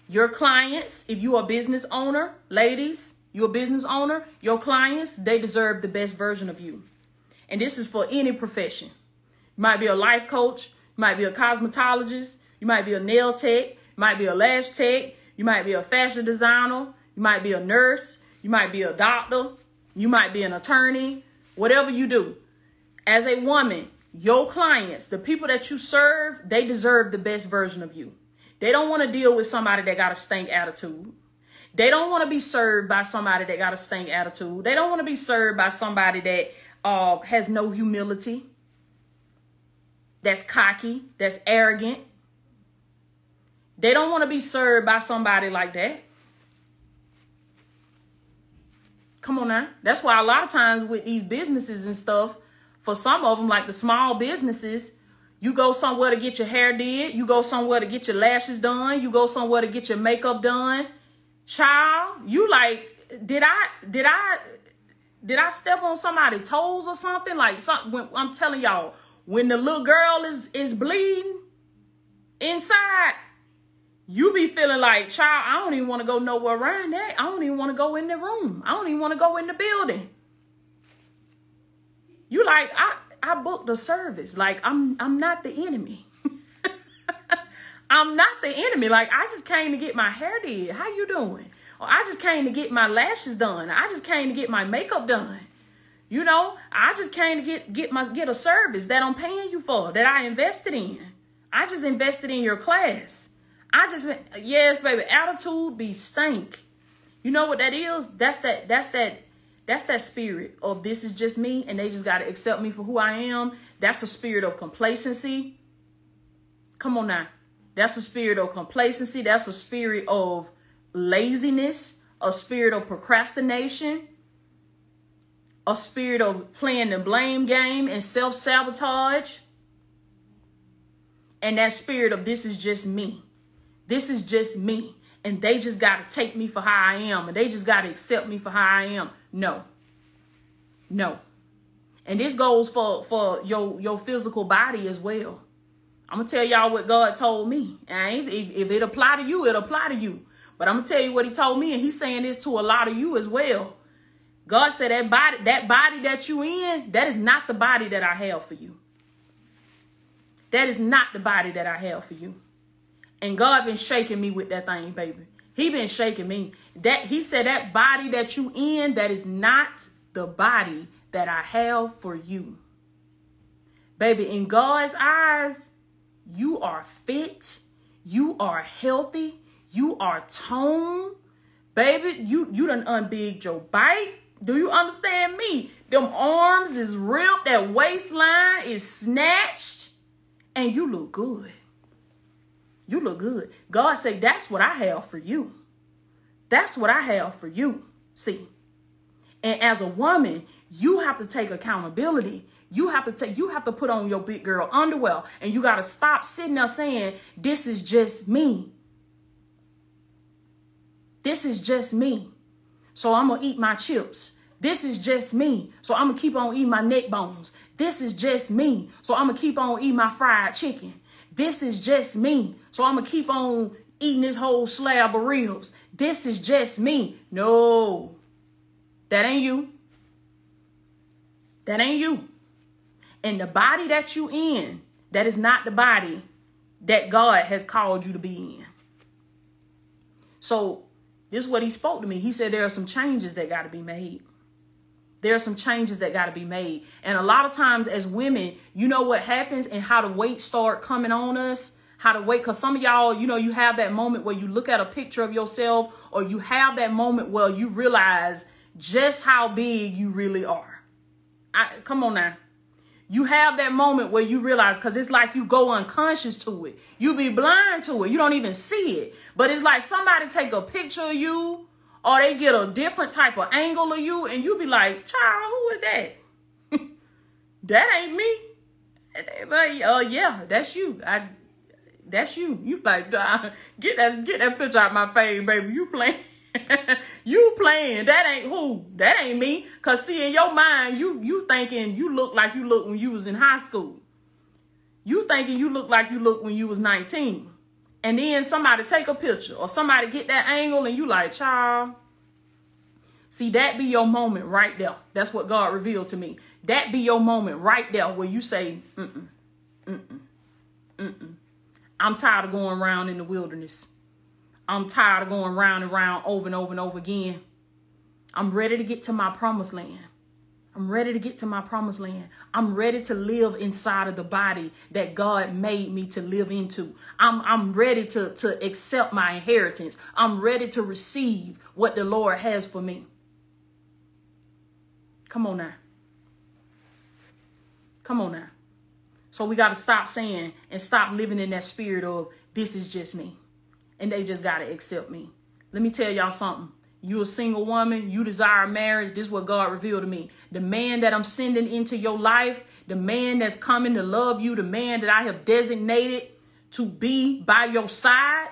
Your clients, if you are a business owner, ladies, you're a business owner, your clients, they deserve the best version of you. And this is for any profession. You might be a life coach. You might be a cosmetologist. You might be a nail tech. You might be a lash tech. You might be a fashion designer. You might be a nurse. You might be a doctor. You might be an attorney. Whatever you do. As a woman, your clients, the people that you serve, they deserve the best version of you. They don't want to deal with somebody that got a stank attitude. They don't want to be served by somebody that got a stank attitude. They don't want to be served by somebody that has no humility. That's cocky. That's arrogant. They don't want to be served by somebody like that. Come on now. That's why a lot of times with these businesses and stuff, for some of them, like the small businesses, you go somewhere to get your hair did. You go somewhere to get your lashes done. You go somewhere to get your makeup done. Child, you like, did I step on somebody's toes or something? Like something, I'm telling y'all, when the little girl is bleeding inside, you be feeling like, child, I don't even want to go nowhere around that. I don't even want to go in the room. I don't even want to go in the building. You like, I booked a service. Like, I'm not the enemy. I'm not the enemy. Like, I just came to get my hair did. How you doing? Or I just came to get my lashes done. I just came to get my makeup done. You know, I just came to get a service that I'm paying you for, that I invested in. I just invested in your class. Yes, baby, attitude be stank. You know what that is? That's that spirit of this is just me and they just got to accept me for who I am. That's a spirit of complacency. Come on now. That's a spirit of complacency. That's a spirit of laziness, a spirit of procrastination, a spirit of playing the blame game and self-sabotage. And that spirit of this is just me. This is just me. And they just got to take me for how I am. And they just got to accept me for how I am. No. No. And this goes for your physical body as well. I'm going to tell y'all what God told me. And if it apply to you, it'll apply to you. But I'm going to tell you what he told me. And he's saying this to a lot of you as well. God said that body that you in, that is not the body that I have for you. That is not the body that I have for you. And God been shaking me with that thing, baby. He been shaking me. He said that body that you in, that is not the body that I have for you. Baby, in God's eyes, you are fit. You are healthy. You are toned. Baby, you done unbigged your bite. Do you understand me? Them arms is ripped. That waistline is snatched. And you look good. You look good. God said, that's what I have for you. That's what I have for you. See, and as a woman, you have to take accountability. You have to put on your big girl underwear, and you got to stop sitting there saying, this is just me. This is just me. So I'm going to eat my chips. This is just me. So I'm going to keep on eating my neck bones. This is just me. So I'm going to keep on eating my fried chicken. This is just me. So I'm going to keep on eating this whole slab of ribs. This is just me. No, that ain't you. That ain't you. And the body that you in, that is not the body that God has called you to be in. So this is what he spoke to me. He said there are some changes that got to be made. There are some changes that got to be made. And a lot of times as women, you know what happens and how the weight start coming on us, how to wait. Because some of y'all, you know, you have that moment where you look at a picture of yourself, or you have that moment where you realize just how big you really are. Come on now. You have that moment where you realize, because it's like you go unconscious to it. You be blind to it. You don't even see it. But it's like somebody take a picture of you, or they get a different type of angle of you, and you be like, child, who is that? That ain't me. Like, yeah, that's you. That's you. You like, get that picture out my face, baby. You playing. You playing. That ain't who. That ain't me. Cause see, in your mind, you thinking you look like you look when you was in high school. You thinking you look like you look when you was 19. And then somebody take a picture or somebody get that angle and you like, child. See, that be your moment right there. That's what God revealed to me. That be your moment right there where you say, I'm tired of going around in the wilderness. I'm tired of going round and round over and over and over again. I'm ready to get to my promised land. I'm ready to get to my promised land. I'm ready to live inside of the body that God made me to live into. I'm ready to accept my inheritance. I'm ready to receive what the Lord has for me. Come on now. Come on now. So we got to stop saying and stop living in that spirit of this is just me. And they just got to accept me. Let me tell y'all something. You a single woman, you desire marriage. This is what God revealed to me. The man that I'm sending into your life, the man that's coming to love you, the man that I have designated to be by your side,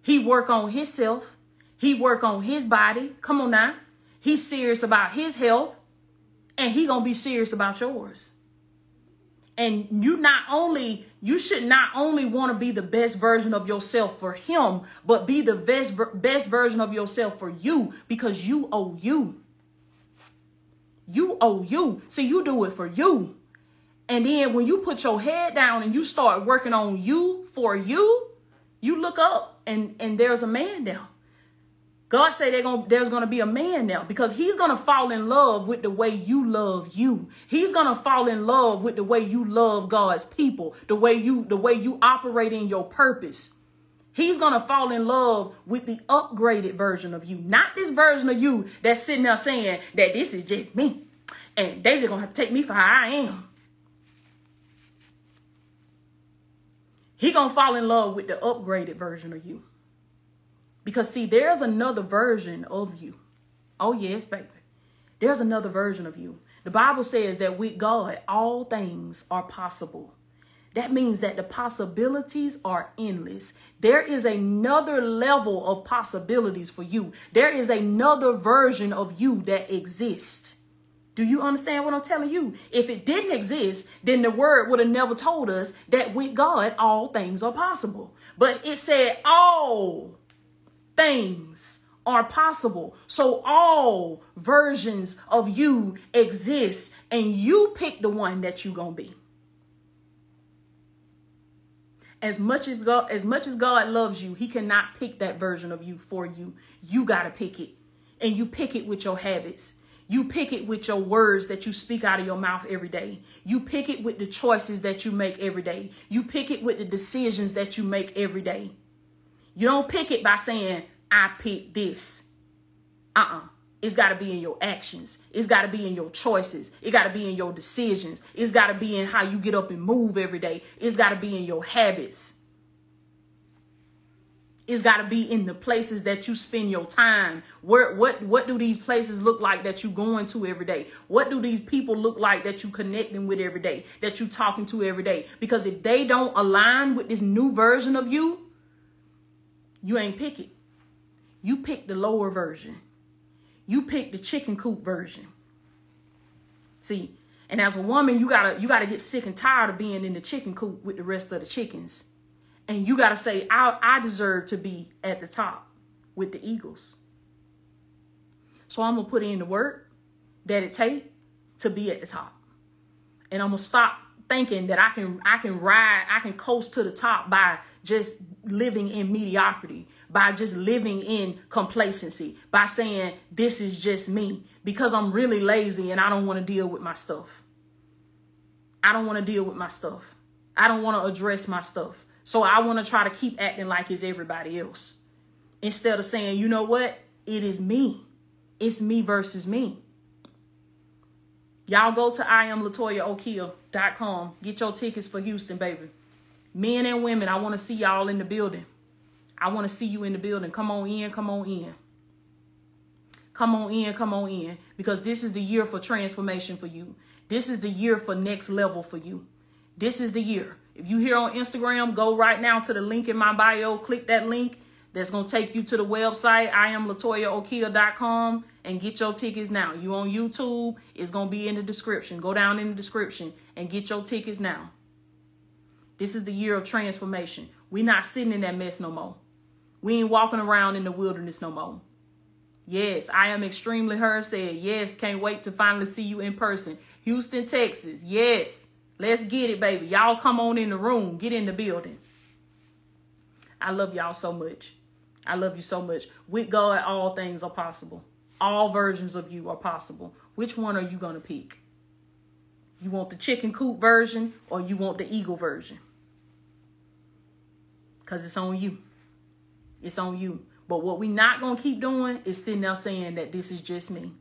he work on himself. He work on his body. Come on now. He's serious about his health, and he gonna be serious about yours. And you should not only want to be the best version of yourself for him, but be the best version of yourself for you, because you owe you. You owe you. See, you do it for you. And then when you put your head down and you start working on you for you, you look up and there's a man there. God say there's going to be a man now, because he's going to fall in love with the way you love you. He's going to fall in love with the way you love God's people, the way you operate in your purpose. He's going to fall in love with the upgraded version of you, not this version of you that's sitting there saying that this is just me and they just going to have to take me for how I am. He going to fall in love with the upgraded version of you. Because, see, there's another version of you. Oh, yes, baby. There's another version of you. The Bible says that with God, all things are possible. That means that the possibilities are endless. There is another level of possibilities for you. There is another version of you that exists. Do you understand what I'm telling you? If it didn't exist, then the word would have never told us that with God, all things are possible. But it said all things are possible. So all versions of you exist, and you pick the one that you're going to be. As much as God loves you, he cannot pick that version of you for you. You got to pick it, and you pick it with your habits. You pick it with your words that you speak out of your mouth every day. You pick it with the choices that you make every day. You pick it with the decisions that you make every day. You don't pick it by saying, I pick this. It's got to be in your actions. It's got to be in your choices. It got to be in your decisions. It's got to be in how you get up and move every day. It's got to be in your habits. It's got to be in the places that you spend your time. What do these places look like that you going to every day? What do these people look like that you connecting with every day, that you talking to every day? Because if they don't align with this new version of you, you ain't pick it. You pick the lower version. You pick the chicken coop version. See, And as a woman, you gotta get sick and tired of being in the chicken coop with the rest of the chickens. And you gotta say, I deserve to be at the top with the eagles. So I'm gonna put in the work that it takes to be at the top. And I'm gonna stop thinking that I can coast to the top by just living in mediocrity, by just living in complacency, by saying this is just me, because I'm really lazy and I don't want to deal with my stuff. I don't want to deal with my stuff. I don't want to address my stuff. So I want to try to keep acting like it's everybody else, instead of saying, you know what? It is me. It's me versus me. Y'all go to IamLatoyaOkia.com. Get your tickets for Houston, baby. Men and women, I want to see y'all in the building. I want to see you in the building. Come on in, come on in. Come on in, come on in. Because this is the year for transformation for you. This is the year for next level for you. This is the year. If you here on Instagram, go right now to the link in my bio. Click that link. That's going to take you to the website, IamLatoyaOkia.com, and get your tickets now. You on YouTube, it's going to be in the description. Go down in the description and get your tickets now. This is the year of transformation. We're not sitting in that mess no more. We ain't walking around in the wilderness no more. Yes, I am extremely her said. Yes, can't wait to finally see you in person. Houston, Texas. Yes, let's get it, baby. Y'all come on in the room. Get in the building. I love y'all so much. I love you so much. With God, all things are possible. All versions of you are possible. Which one are you going to pick? You want the chicken coop version or you want the eagle version? Because it's on you. It's on you. But what we not going to keep doing is sitting there saying that this is just me.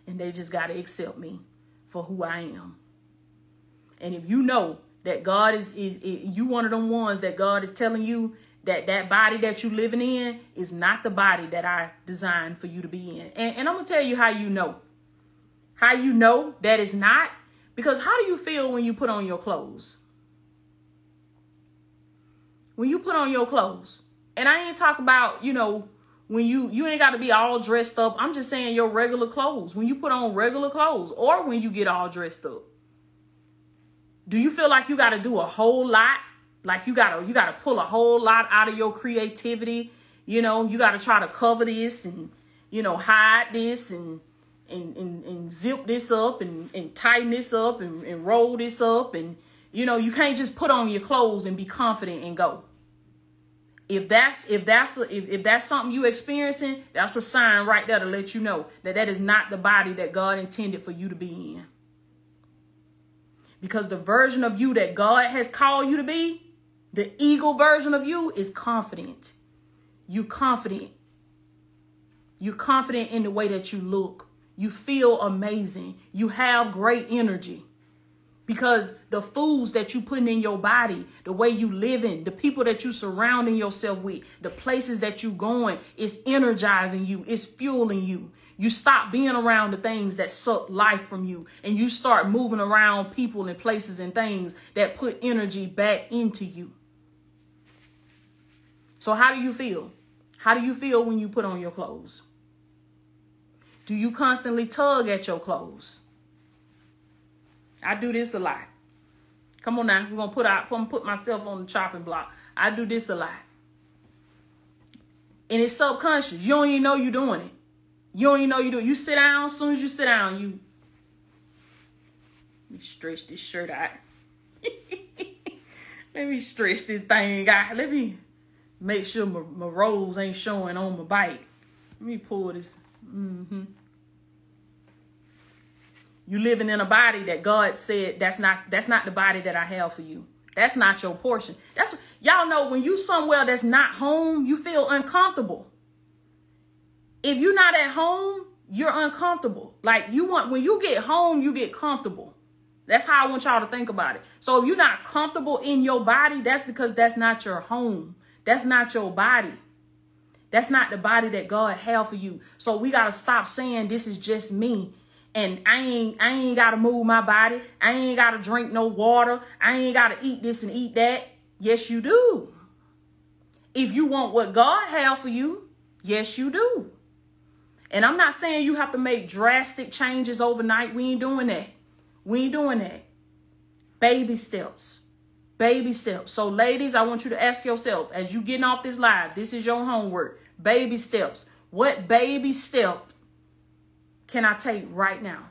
And they just got to accept me for who I am. And if you know that God is you one of them ones that God is telling you that body that you living in is not the body that I designed for you to be in. And I'm going to tell you how you know. How you know that it's not. Because how do you feel when you put on your clothes? When you put on your clothes. And I ain't talking about, you know, when you ain't got to be all dressed up. I'm just saying your regular clothes. When you put on regular clothes or when you get all dressed up. Do you feel like you got to do a whole lot? Like you gotta pull a whole lot out of your creativity. You know, you gotta try to cover this and, you know, hide this and zip this up and tighten this up and roll this up. And, you know, you can't just put on your clothes and be confident and go. If that's something you experiencing, that's a sign right there to let you know that that is not the body that God intended for you to be in. Because the version of you that God has called you to be, the eagle version of you, is confident. You confident. You're confident in the way that you look. You feel amazing. You have great energy. Because the foods that you putting in your body, the way you living, the people that you surrounding yourself with, the places that you going, is energizing you, it's fueling you. You stop being around the things that suck life from you, and you start moving around people and places and things that put energy back into you. So how do you feel? How do you feel when you put on your clothes? Do you constantly tug at your clothes? I do this a lot. Come on now. I'm going to put myself on the chopping block. I do this a lot. And it's subconscious. You don't even know you're doing it. You don't even know you do it. You sit down. As soon as you sit down, you stretch this shirt out. Let me stretch this thing out. Let me make sure my rolls ain't showing on my bike. Let me pull this. You living in a body that God said that's not the body that I have for you. That's not your portion. That's y'all know when you somewhere that's not home, you feel uncomfortable. If you're not at home, you're uncomfortable. Like when you get home, you get comfortable. That's how I want y'all to think about it. So if you're not comfortable in your body, that's because that's not your home. That's not your body. That's not the body that God had for you. So we got to stop saying this is just me. And I ain't got to move my body. I ain't got to drink no water. I ain't got to eat this and eat that. Yes, you do. If you want what God had for you, yes, you do. And I'm not saying you have to make drastic changes overnight. We ain't doing that. We ain't doing that. Baby steps. Baby steps. So ladies, I want you to ask yourself, as you getting off this live, this is your homework. Baby steps. What baby step can I take right now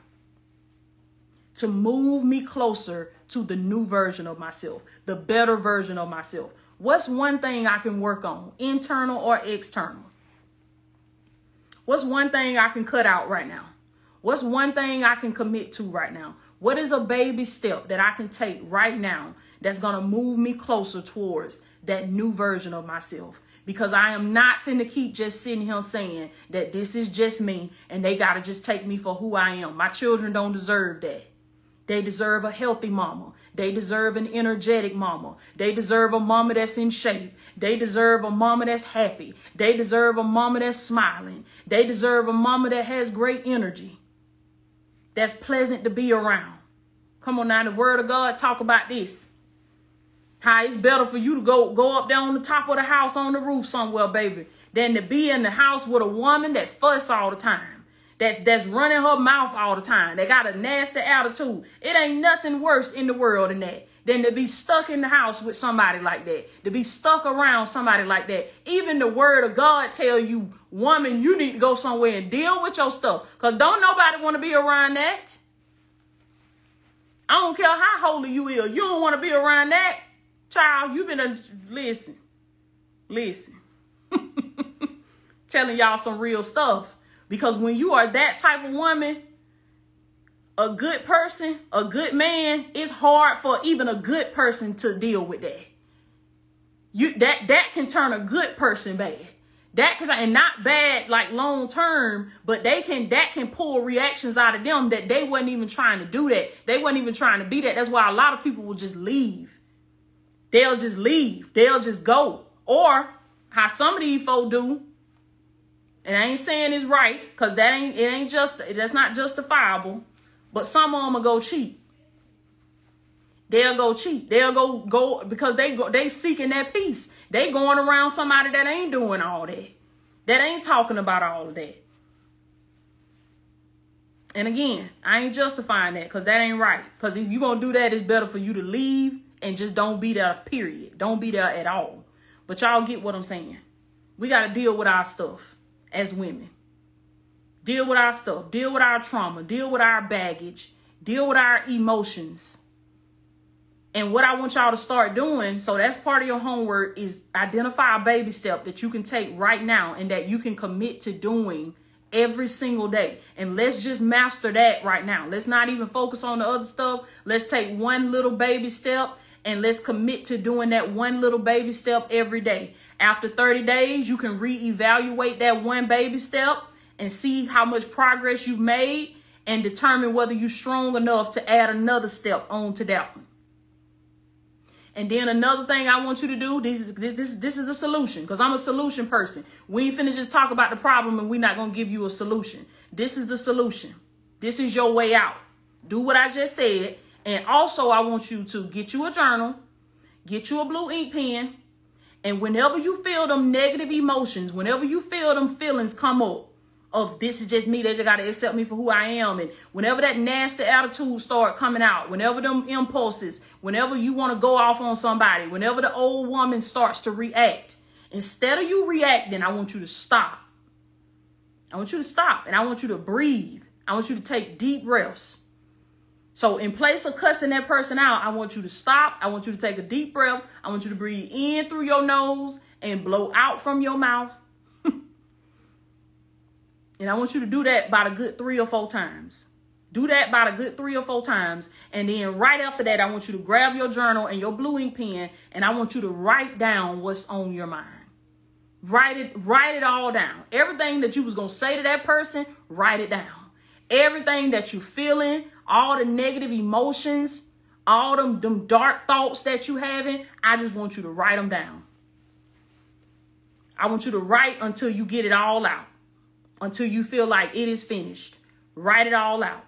to move me closer to the new version of myself, the better version of myself? What's one thing I can work on, internal or external? What's one thing I can cut out right now? What's one thing I can commit to right now? What is a baby step that I can take right now that's going to move me closer towards that new version of myself? Because I am not finna keep just sitting here saying that this is just me and they got to just take me for who I am. My children don't deserve that. They deserve a healthy mama. They deserve an energetic mama. They deserve a mama that's in shape. They deserve a mama that's happy. They deserve a mama that's smiling. They deserve a mama that has great energy, that's pleasant to be around. Come on now, the word of God talk about this. How it's better for you to go up there on the top of the house on the roof somewhere, baby, than to be in the house with a woman that fuss all the time, that's running her mouth all the time, that got a nasty attitude. It ain't nothing worse in the world than to be stuck in the house with somebody like that, to be stuck around somebody like that. Even the word of God tell you, woman, you need to go somewhere and deal with your stuff, because don't nobody want to be around that. I don't care how holy you is. You don't want to be around that. Child, you been listen. Telling y'all some real stuff. Because when you are that type of woman, a good person, a good man, it's hard for even a good person to deal with that. That can turn a good person bad. And not bad like long term, but that can pull reactions out of them that they wasn't even trying to do that. They wasn't even trying to be that. That's why a lot of people will just leave. They'll just leave. They'll just go. Or how some of these folk do, and I ain't saying it's right, because that's not justifiable, but some of them will go cheat. They'll go cheat. They'll go because they seeking that peace. They going around somebody that ain't doing all that. That ain't talking about all of that. And again, I ain't justifying that, because that ain't right. Because if you're going to do that, it's better for you to leave and just don't be there, period. Don't be there at all. But y'all get what I'm saying. We got to deal with our stuff as women. Deal with our stuff. Deal with our trauma. Deal with our baggage. Deal with our emotions. And what I want y'all to start doing, so that's part of your homework, is identify a baby step that you can take right now and that you can commit to doing every single day. And let's just master that right now. Let's not even focus on the other stuff. Let's take one little baby step and let's commit to doing that one little baby step every day. After 30 days, you can reevaluate that one baby step and see how much progress you've made and determine whether you're strong enough to add another step onto that one. And then another thing I want you to do, this is a solution, because I'm a solution person. We ain't finna just talk about the problem and we're not going to give you a solution. This is the solution. This is your way out. Do what I just said. And also, I want you to get you a journal, get you a blue ink pen, and whenever you feel them negative emotions, whenever you feel them feelings come up of this is just me, they just got to accept me for who I am, and whenever that nasty attitude start coming out, whenever them impulses, whenever you want to go off on somebody, whenever the old woman starts to react, instead of you reacting, I want you to stop. I want you to stop, and I want you to breathe. I want you to take deep breaths. So in place of cussing that person out, I want you to stop. I want you to take a deep breath. I want you to breathe in through your nose and blow out from your mouth. And I want you to do that about a good 3 or 4 times. Do that about a good 3 or 4 times. And then right after that, I want you to grab your journal and your blue ink pen, and I want you to write down what's on your mind. Write it all down. Everything that you was going to say to that person, write it down. Everything that you're feeling, all the negative emotions, all them dark thoughts that you having, I just want you to write them down. I want you to write until you get it all out. Until you feel like it is finished. Write it all out.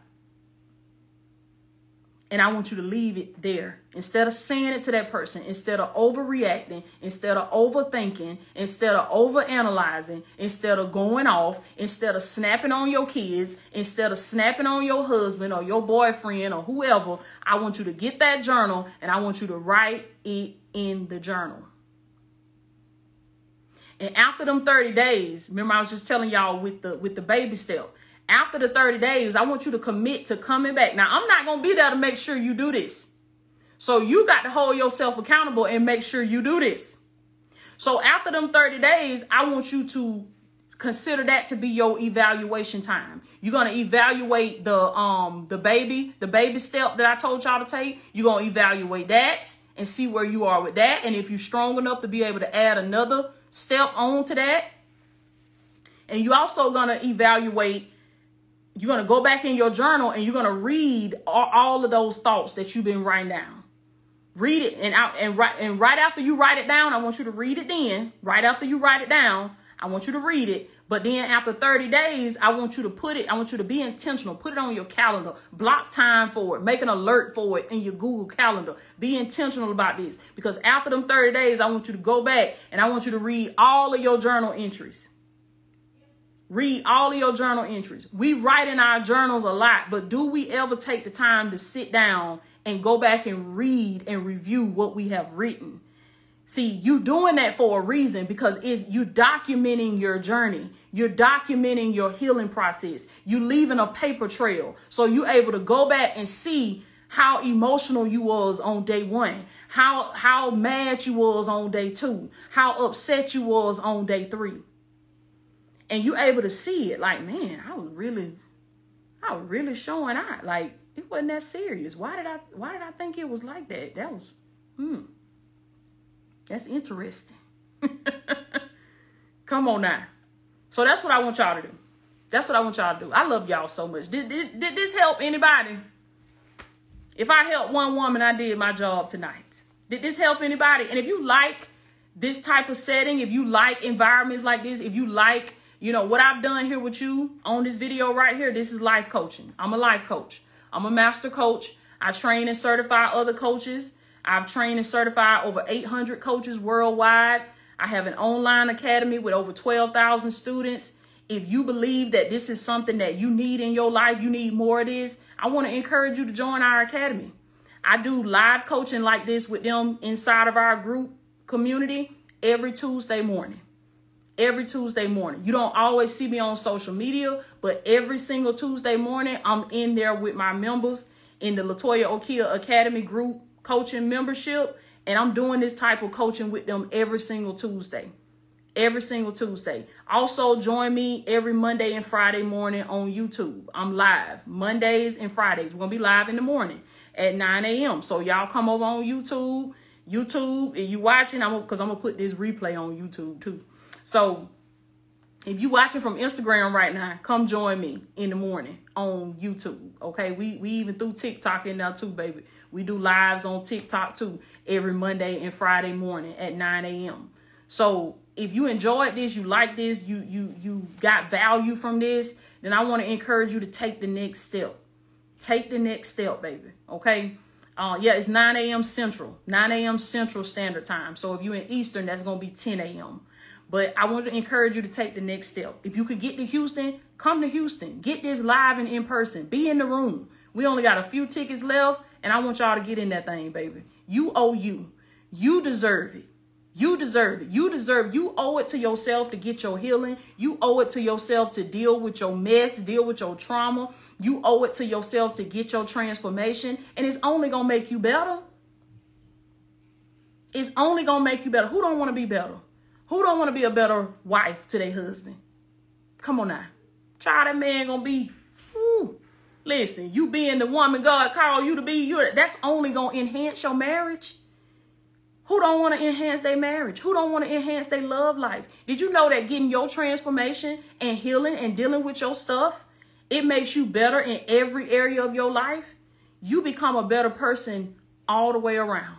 And I want you to leave it there. Instead of saying it to that person, instead of overreacting, instead of overthinking, instead of overanalyzing, instead of going off, instead of snapping on your kids, instead of snapping on your husband or your boyfriend or whoever, I want you to get that journal and I want you to write it in the journal. And after them 30 days, remember I was just telling y'all with the baby step. After the 30 days, I want you to commit to coming back. Now, I'm not going to be there to make sure you do this. So you got to hold yourself accountable and make sure you do this. So after them 30 days, I want you to consider that to be your evaluation time. You're going to evaluate the baby step that I told y'all to take. You're going to evaluate that and see where you are with that. And if you're strong enough to be able to add another step on to that. And you're also going to evaluate. You're going to go back in your journal and you're going to read all of those thoughts that you've been writing down. Read it and right after you write it down, I want you to read it then. Right after you write it down, I want you to read it. But then after 30 days, I want you to be intentional. Put it on your calendar. Block time for it. Make an alert for it in your Google Calendar. Be intentional about this. Because after them 30 days, I want you to go back and I want you to read all of your journal entries. Read all of your journal entries. We write in our journals a lot, but do we ever take the time to sit down and go back and read and review what we have written? See, you doing that for a reason because you documenting your journey. You're documenting your healing process. You leaving a paper trail. So you're able to go back and see how emotional you was on day 1, how mad you was on day 2, how upset you was on day 3. And you able to see it like, man, I was really showing out. Like, it wasn't that serious. Why did I think it was like that? That was, that's interesting. Come on now. So that's what I want y'all to do. That's what I want y'all to do. I love y'all so much. Did this help anybody? If I helped one woman, I did my job tonight. Did this help anybody? And if you like this type of setting, if you like environments like this, if you like, what I've done here with you on this video right here, this is life coaching. I'm a life coach. I'm a master coach. I train and certify other coaches. I've trained and certified over 800 coaches worldwide. I have an online academy with over 12,000 students. If you believe that this is something that you need in your life, you need more of this, I want to encourage you to join our academy. I do live coaching like this with them inside of our group community every Tuesday morning. Every Tuesday morning. You don't always see me on social media, but every single Tuesday morning, I'm in there with my members in the Latoya Okia Academy group coaching membership. And I'm doing this type of coaching with them every single Tuesday. Every single Tuesday. Also, join me every Monday and Friday morning on YouTube. I'm live Mondays and Fridays. We're going to be live in the morning at 9 a.m. So y'all come over on YouTube. If you watching, because I'm going to put this replay on YouTube too. So if you watching from Instagram right now, come join me in the morning on YouTube. Okay, we even threw TikTok in there too, baby. We do lives on TikTok too every Monday and Friday morning at 9 a.m. So if you enjoyed this, you like this, you got value from this, then I want to encourage you to take the next step. Take the next step, baby. Okay. Yeah, it's 9 a.m. Central, 9 a.m. Central Standard Time. So if you're in Eastern, that's going to be 10 a.m. But I want to encourage you to take the next step. If you could get to Houston, come to Houston. Get this live and in person. Be in the room. We only got a few tickets left, and I want y'all to get in that thing, baby. You owe you. You deserve it. You deserve it. You owe it to yourself to get your healing. You owe it to yourself to deal with your mess, deal with your trauma. You owe it to yourself to get your transformation, and it's only going to make you better. It's only going to make you better. Who don't want to be better? Who don't want to be a better wife to their husband? Come on now. Child, that man going to be, whew. Listen, you being the woman God called you to be, that's only going to enhance your marriage. Who don't want to enhance their marriage? Who don't want to enhance their love life? Did you know that getting your transformation and healing and dealing with your stuff, it makes you better in every area of your life? You become a better person all the way around.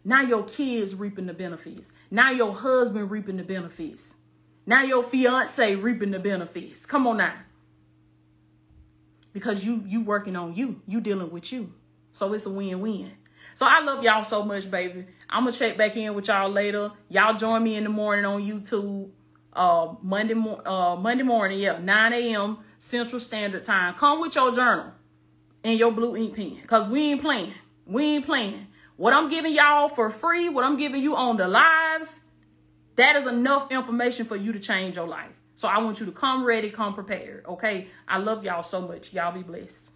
Now your kids reaping the benefits. Now your husband reaping the benefits. Now your fiance reaping the benefits. Come on now. Because you working on you. You dealing with you. So it's a win-win. So I love y'all so much, baby. I'm going to check back in with y'all later. Y'all join me in the morning on YouTube. Monday morning, 9 a.m. Central Standard Time. Come with your journal and your blue ink pen, because we ain't playing. We ain't playing. What I'm giving y'all for free, what I'm giving you on the lives, that is enough information for you to change your life. So I want you to come ready, come prepared, okay? I love y'all so much. Y'all be blessed.